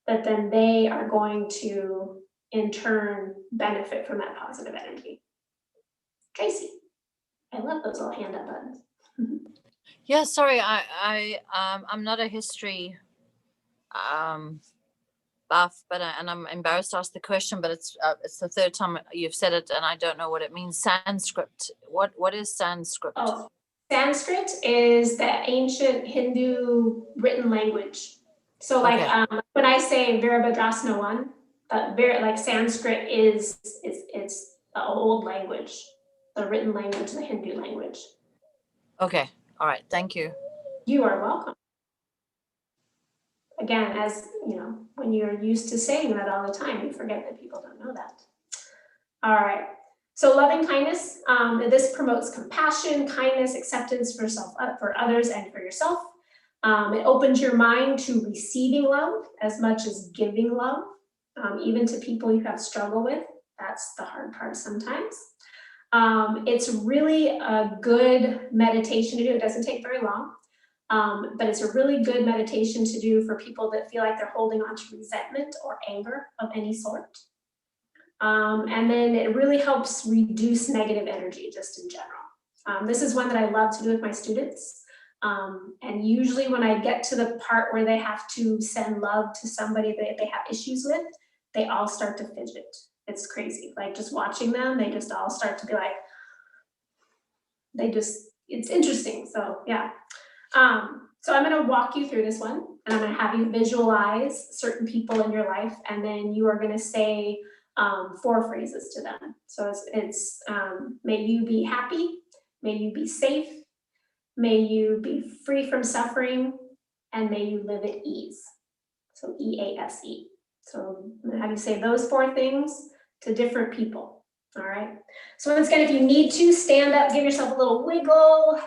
that then they are going to, in turn, benefit from that positive energy. Tracy, I love those little hand up buttons. Yeah, sorry, I'm not a history buff, but and I'm embarrassed to ask the question, but it's the third time you've said it, and I don't know what it means. Sanskrit. What is Sanskrit? Oh, Sanskrit is the ancient Hindu written language. So like when I say Virabhadrasana 1, like Sanskrit it's the old language, the written language, the Hindu language. Okay, all right, thank you. You are welcome. Again, as you know, when you're used to saying that all the time, you forget that people don't know that. All right. So loving kindness, this promotes compassion, kindness, acceptance for others and for yourself. It opens your mind to receiving love as much as giving love, even to people you have struggled with. That's the hard part sometimes. It's really a good meditation to do. It doesn't take very long, but it's a really good meditation to do for people that feel like they're holding on to resentment or anger of any sort. And then it really helps reduce negative energy just in general. This is one that I love to do with my students. And usually when I get to the part where they have to send love to somebody that they have issues with, they all start to fidget. It's crazy. Like just watching them, they just all start to be like, it's interesting. So yeah. So I'm going to walk you through this one, and I'm going to have you visualize certain people in your life, and then you are going to say 4 phrases to them. So it's may you be happy, may you be safe, may you be free from suffering, and may you live at ease. So E-A-S-E. So I'm going to have you say those 4 things to different people. All right. So once again, if you need to stand up, give yourself a little wiggle.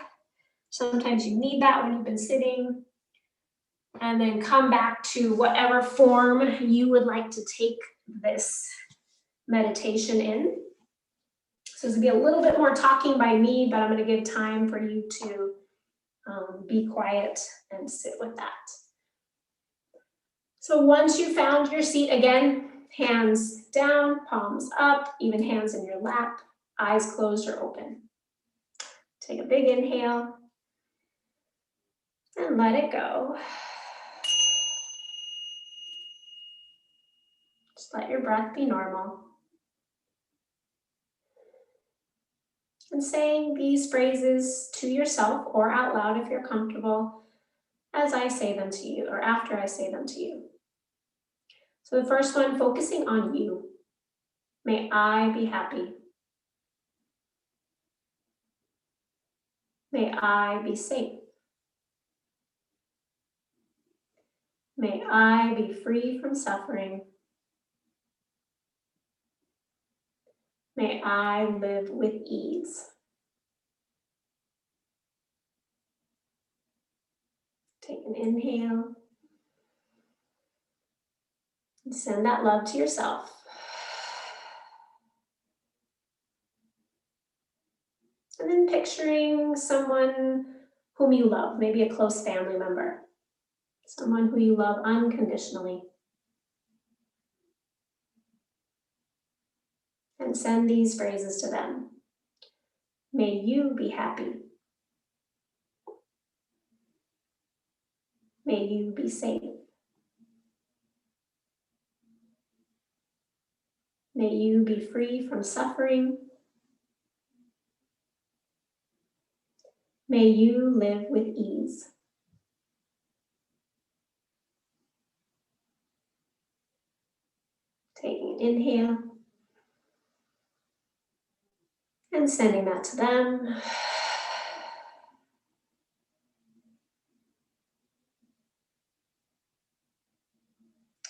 Sometimes you need that when you've been sitting. And then come back to whatever form you would like to take this meditation in. So this will be a little bit more talking by me, but I'm going to give time for you to be quiet and sit with that. So once you found your seat, again, hands down, palms up, even hands in your lap, eyes closed or open. Take a big inhale and let it go. Just let your breath be normal. And saying these phrases to yourself or out loud if you're comfortable as I say them to you or after I say them to you. So the first one, focusing on you. May I be happy. May I be safe. May I be free from suffering. May I live with ease. Take an inhale. And send that love to yourself. And then picturing someone whom you love, maybe a close family member, someone who you love unconditionally. And send these phrases to them. May you be happy. May you be safe. May you be free from suffering. May you live with ease. Taking an inhale and sending that to them.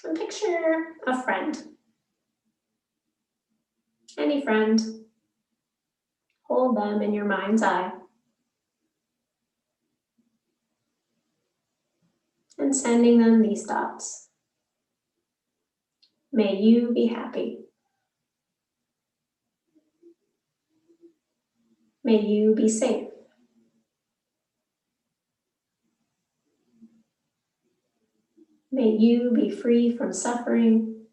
And picture a friend. Any friend. Hold them in your mind's eye. And sending them these thoughts. May you be happy. May you be safe. May you be free from suffering.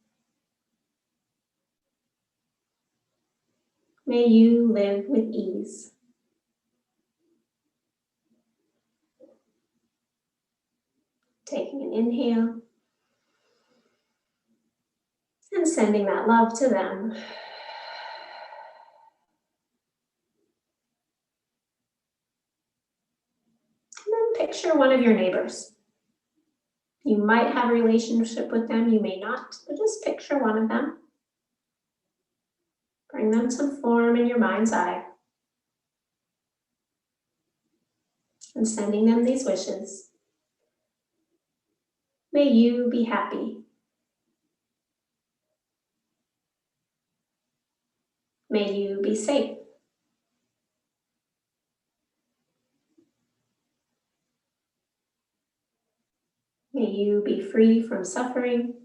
May you live with ease. Taking an inhale and sending that love to them. And then picture one of your neighbors. You might have a relationship with them, you may not, but just picture one of them. Bring them to form in your mind's eye. And sending them these wishes. May you be happy. May you be safe. May you be free from suffering.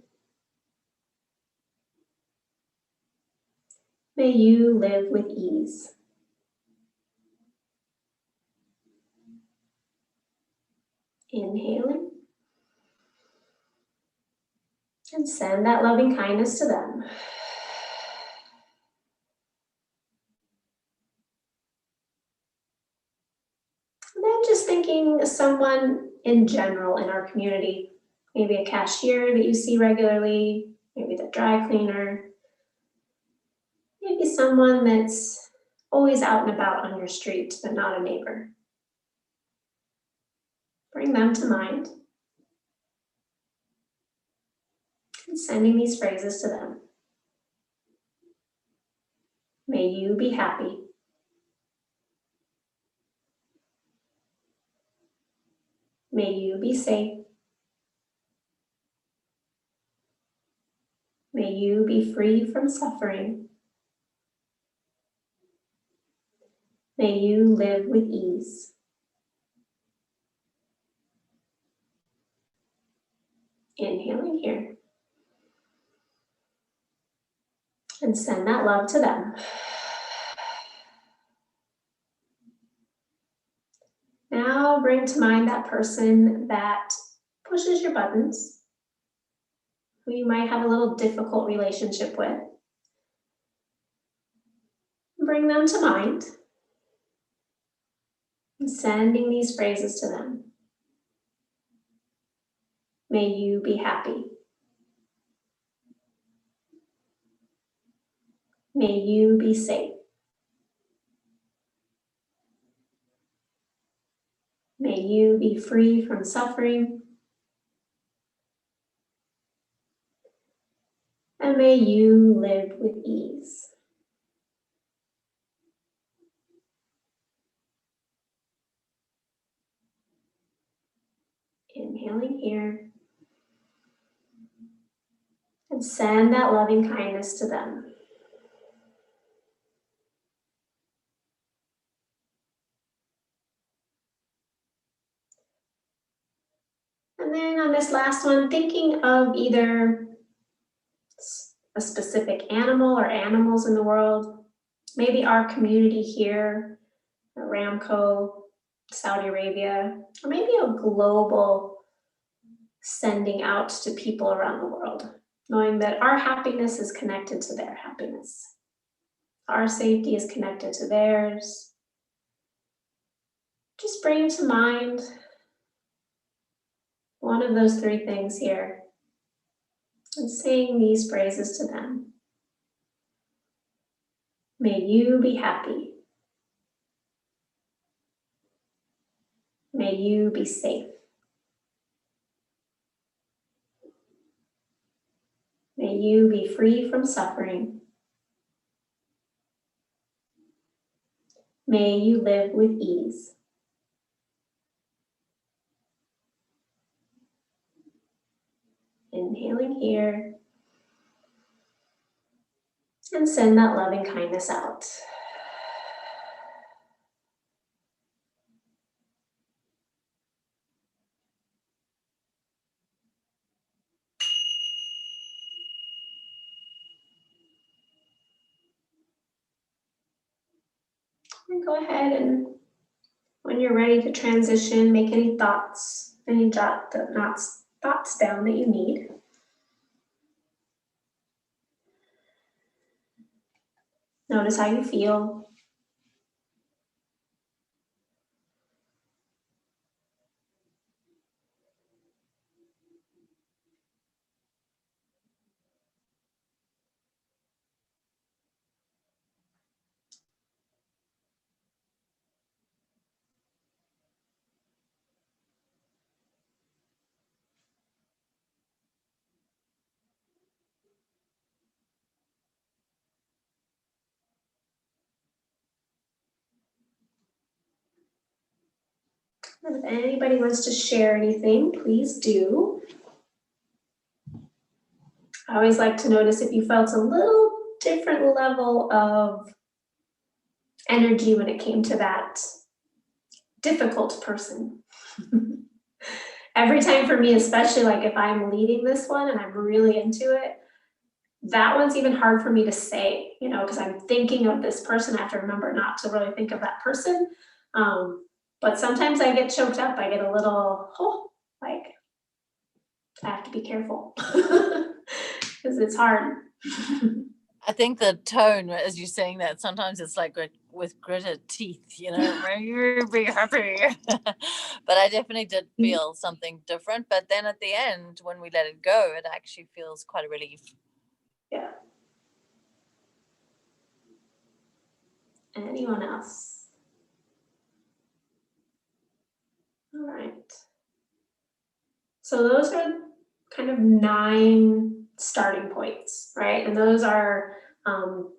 May you live with ease. Inhaling. And send that loving kindness to them. And then just thinking of someone in general in our community, maybe a cashier that you see regularly, maybe the dry cleaner, maybe someone that's always out and about on your street, but not a neighbor. Bring them to mind. And sending these phrases to them. May you be happy. May you be safe. May you be free from suffering. May you live with ease. Inhaling here. And send that love to them. Now bring to mind that person that pushes your buttons, who you might have a little difficult relationship with. Bring them to mind. And sending these phrases to them. May you be happy. May you be safe. May you be free from suffering. And may you live with ease. Inhaling here. And send that loving kindness to them. And then on this last one, thinking of either a specific animal or animals in the world, maybe our community here, Aramco, Saudi Arabia, or maybe a global sending out to people around the world, knowing that our happiness is connected to their happiness. Our safety is connected to theirs. Just bring to mind one of those three things here and saying these phrases to them. May you be happy. May you be safe. May you be free from suffering. May you live with ease. Inhaling here. And send that loving kindness out. And go ahead and when you're ready to transition, make any thoughts, thoughts down that you need. Notice how you feel. And if anybody wants to share anything, please do. I always like to notice if you felt a little different level of energy when it came to that difficult person. Every time for me, especially like if I'm leading this one and I'm really into it, that one's even hard for me to say, you know, because I'm thinking of this person. I have to remember not to really think of that person. But sometimes I get choked up. I get a little, like, I have to be careful because it's hard. I think the tone, as you're saying that, sometimes it's like with gritted teeth, you know, may you be happy. But I definitely did feel something different. But then at the end, when we let it go, it actually feels quite a relief. Yeah. Anyone else? All right. So those are kind of 9 starting points, right? And those are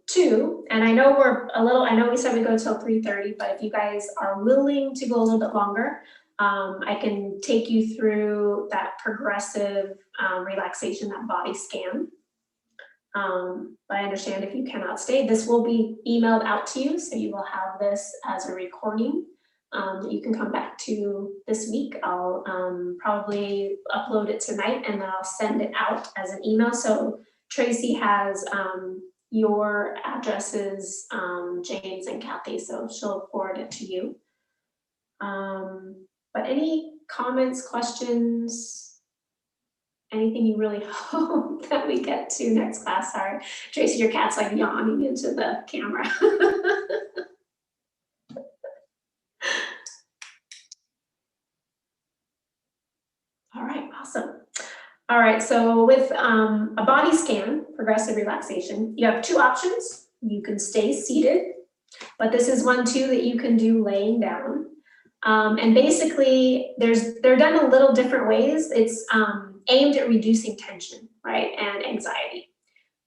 2. And I know I know we said we go till 3:30, but if you guys are willing to go a little bit longer, I can take you through that progressive relaxation, that body scan. But I understand if you cannot stay, this will be emailed out to you. So you will have this as a recording that you can come back to this week. I'll probably upload it tonight and then I'll send it out as an email. So Tracy has your addresses, James and Kathy, so she'll forward it to you. But any comments, questions? Anything you really hope that we get to next class? Sorry, Tracy, your cat's like yawning into the camera. All right, awesome. All right, so with a body scan, progressive relaxation, you have 2 options. You can stay seated, but this is one too that you can do laying down. And basically, they're done a little different ways. It's aimed at reducing tension, right, and anxiety.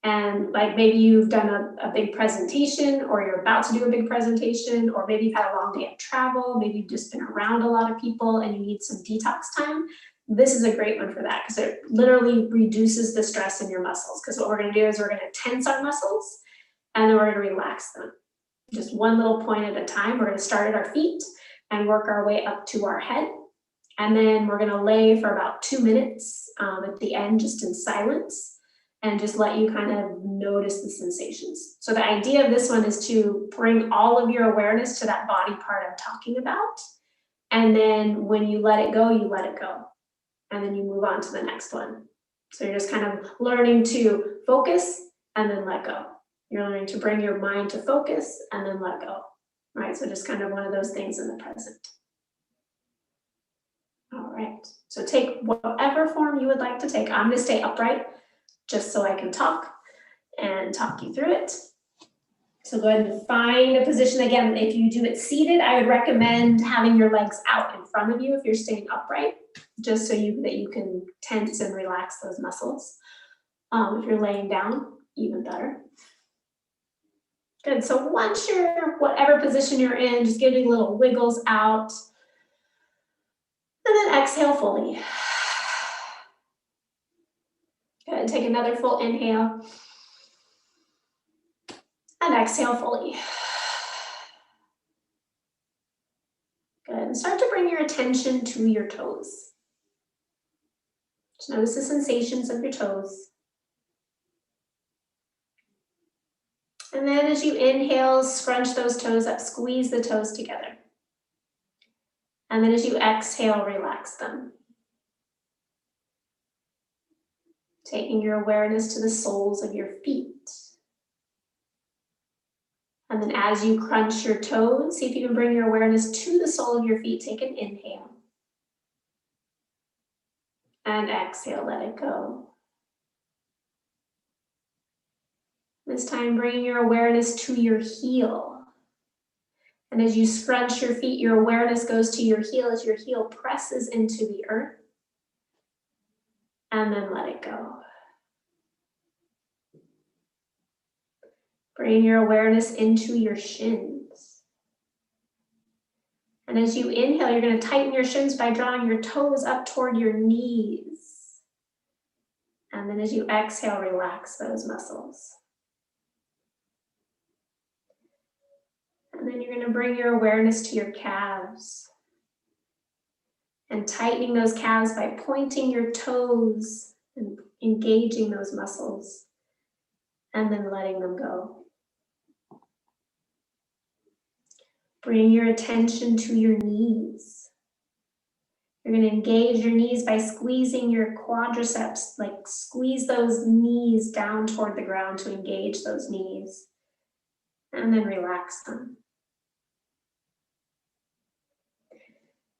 And like maybe you've done a big presentation or you're about to do a big presentation, or maybe you've had a long day of travel, maybe you've just been around a lot of people and you need some detox time. this is a great one for that because it literally reduces the stress in your muscles. Because what we're gonna do is we're gonna tense our muscles and then we're gonna relax them. Just one little point at a time. We're gonna start at our feet and work our way up to our head. And then we're gonna lay for about 2 minutes at the end, just in silence, and just let you kind of notice the sensations. So the idea of this one is to bring all of your awareness to that body part I'm talking about. And then when you let it go, you let it go. And then you move on to the next one. So you're just kind of learning to focus and then let go. You're learning to bring your mind to focus and then let go, right? So just kind of one of those things in the present. All right, so take whatever form you would like to take. I'm gonna stay upright just so I can talk and talk you through it. So go ahead and find a position. Again, if you do it seated, I would recommend having your legs out in front of you if you're staying upright, just so that you can tense and relax those muscles. If you're laying down, even better. Good, so once you're, whatever position you're in, just giving little wiggles out. And then exhale fully. Good, take another full inhale. And exhale fully. Good, and start to bring your attention to your toes. Just notice the sensations of your toes. And then as you inhale, scrunch those toes up, squeeze the toes together. And then as you exhale, relax them. Taking your awareness to the soles of your feet. And then as you crunch your toes, see if you can bring your awareness to the sole of your feet. Take an inhale. And exhale, let it go. This time, bring your awareness to your heel. And as you scrunch your feet, your awareness goes to your heel as your heel presses into the earth. And then let it go. Bring your awareness into your shins. And as you inhale, you're going to tighten your shins by drawing your toes up toward your knees. And then as you exhale, relax those muscles. And then you're going to bring your awareness to your calves. And tightening those calves by pointing your toes and engaging those muscles. And then letting them go. Bring your attention to your knees. You're going to engage your knees by squeezing your quadriceps, like squeeze those knees down toward the ground to engage those knees. And then relax them.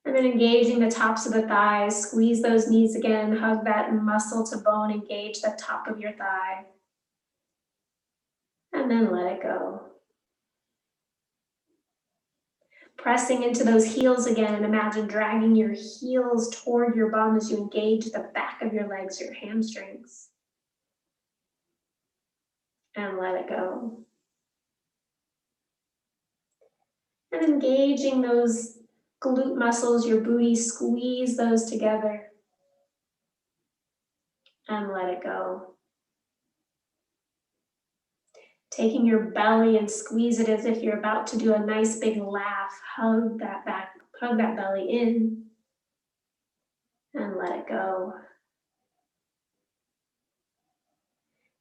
And then engaging the tops of the thighs, squeeze those knees again, hug that muscle to bone, engage the top of your thigh. And then let it go. Pressing into those heels again, and imagine dragging your heels toward your bum as you engage the back of your legs, your hamstrings. And let it go. And engaging those glute muscles, your booty, squeeze those together. And let it go. Taking your belly and squeeze it as if you're about to do a nice big laugh. Hug that back, hug that belly in. And let it go.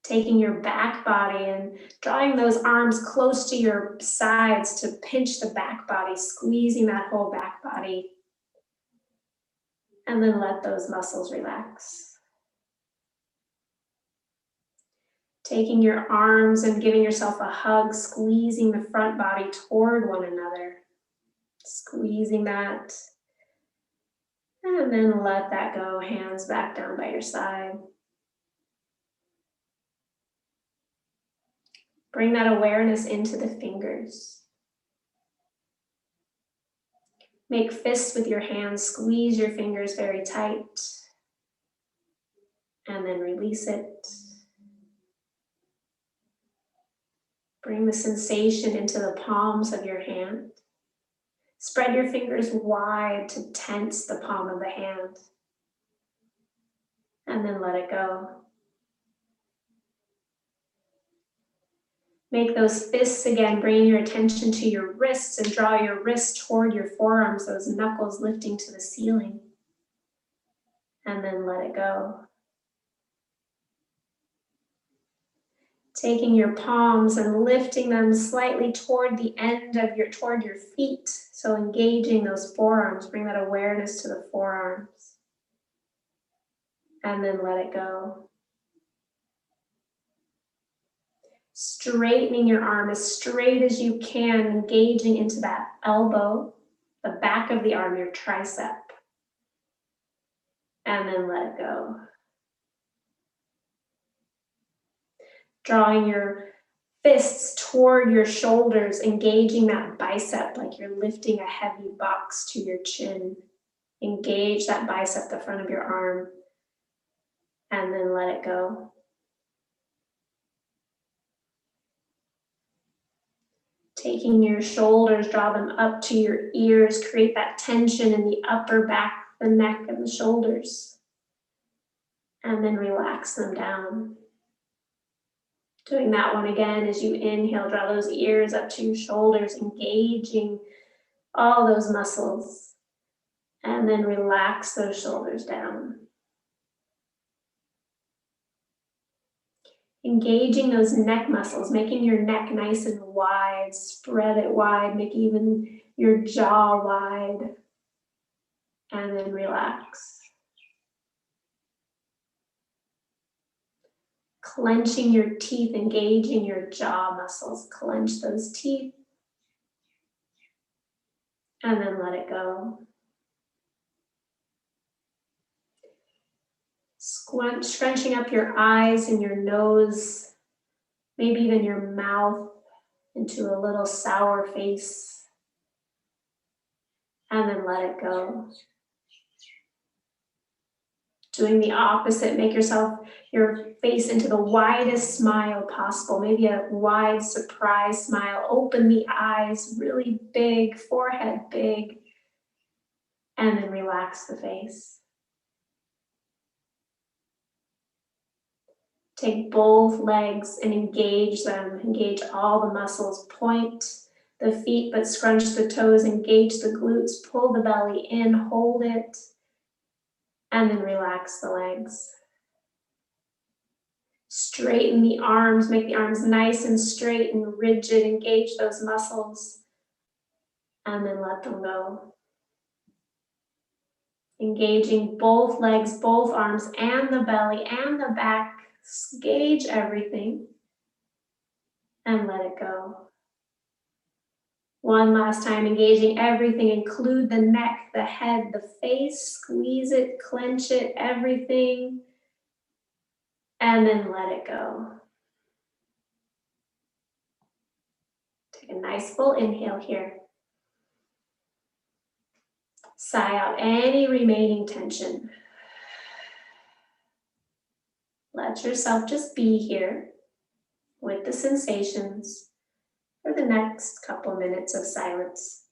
Taking your back body and drawing those arms close to your sides to pinch the back body, squeezing that whole back body. And then let those muscles relax. Taking your arms and giving yourself a hug, squeezing the front body toward one another. Squeezing that. And then let that go, hands back down by your side. Bring that awareness into the fingers. Make fists with your hands, squeeze your fingers very tight. And then release it. Bring the sensation into the palms of your hand. Spread your fingers wide to tense the palm of the hand. And then let it go. Make those fists again, bring your attention to your wrists and draw your wrists toward your forearms, those knuckles lifting to the ceiling. And then let it go. Taking your palms and lifting them slightly toward the end of toward your feet. So engaging those forearms, bring that awareness to the forearms. And then let it go. Straightening your arm as straight as you can, engaging into that elbow, the back of the arm, your tricep. And then let it go. Drawing your fists toward your shoulders, engaging that bicep like you're lifting a heavy box to your chin. Engage that bicep, the front of your arm, and then let it go. Taking your shoulders, draw them up to your ears, create that tension in the upper back, the neck, and the shoulders. And then relax them down. Doing that one again as you inhale, draw those ears up to your shoulders, engaging all those muscles. And then relax those shoulders down. Engaging those neck muscles, making your neck nice and wide, spread it wide, make even your jaw wide, and then relax. Clenching your teeth, engaging your jaw muscles, clench those teeth, and then let it go. Scrunching up your eyes and your nose, maybe even your mouth into a little sour face, and then let it go. Doing the opposite, make your face into the widest smile possible, maybe a wide surprise smile. Open the eyes really big, forehead big, and then relax the face. Take both legs and engage them. Engage all the muscles. Point the feet, but scrunch the toes. Engage the glutes. Pull the belly in. Hold it. And then relax the legs. Straighten the arms. Make the arms nice and straight and rigid. Engage those muscles. And then let them go. Engaging both legs, both arms, and the belly and the back. Gauge everything and let it go. One last time, engaging everything. Include the neck, the head, the face. Squeeze it, clench it, everything. And then let it go. Take a nice full inhale here. Sigh out any remaining tension. Let yourself just be here with the sensations for the next couple minutes of silence.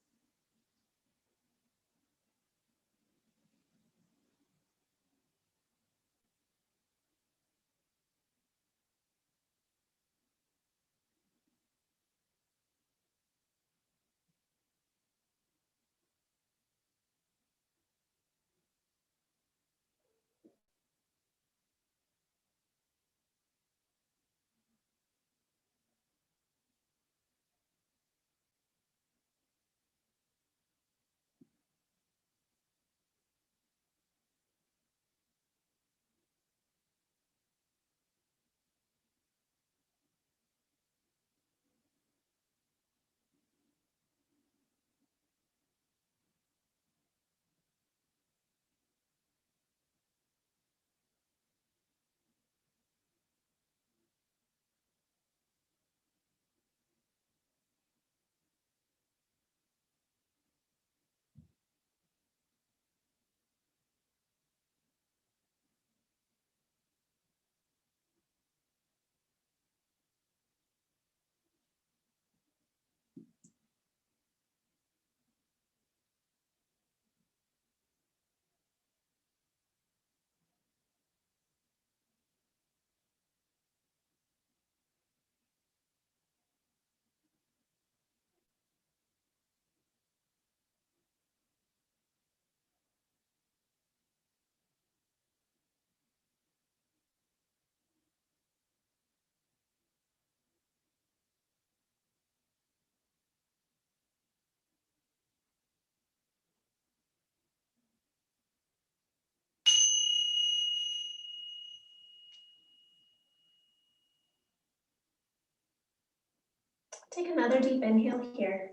Take another deep inhale here.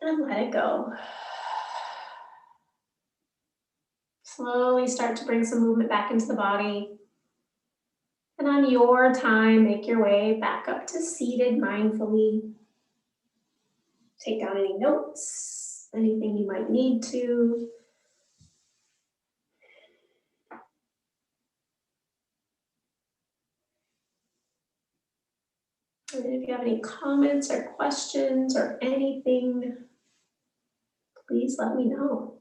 And let it go. Slowly start to bring some movement back into the body. And on your time, make your way back up to seated mindfully. Take down any notes, anything you might need to. And if you have any comments or questions or anything, please let me know.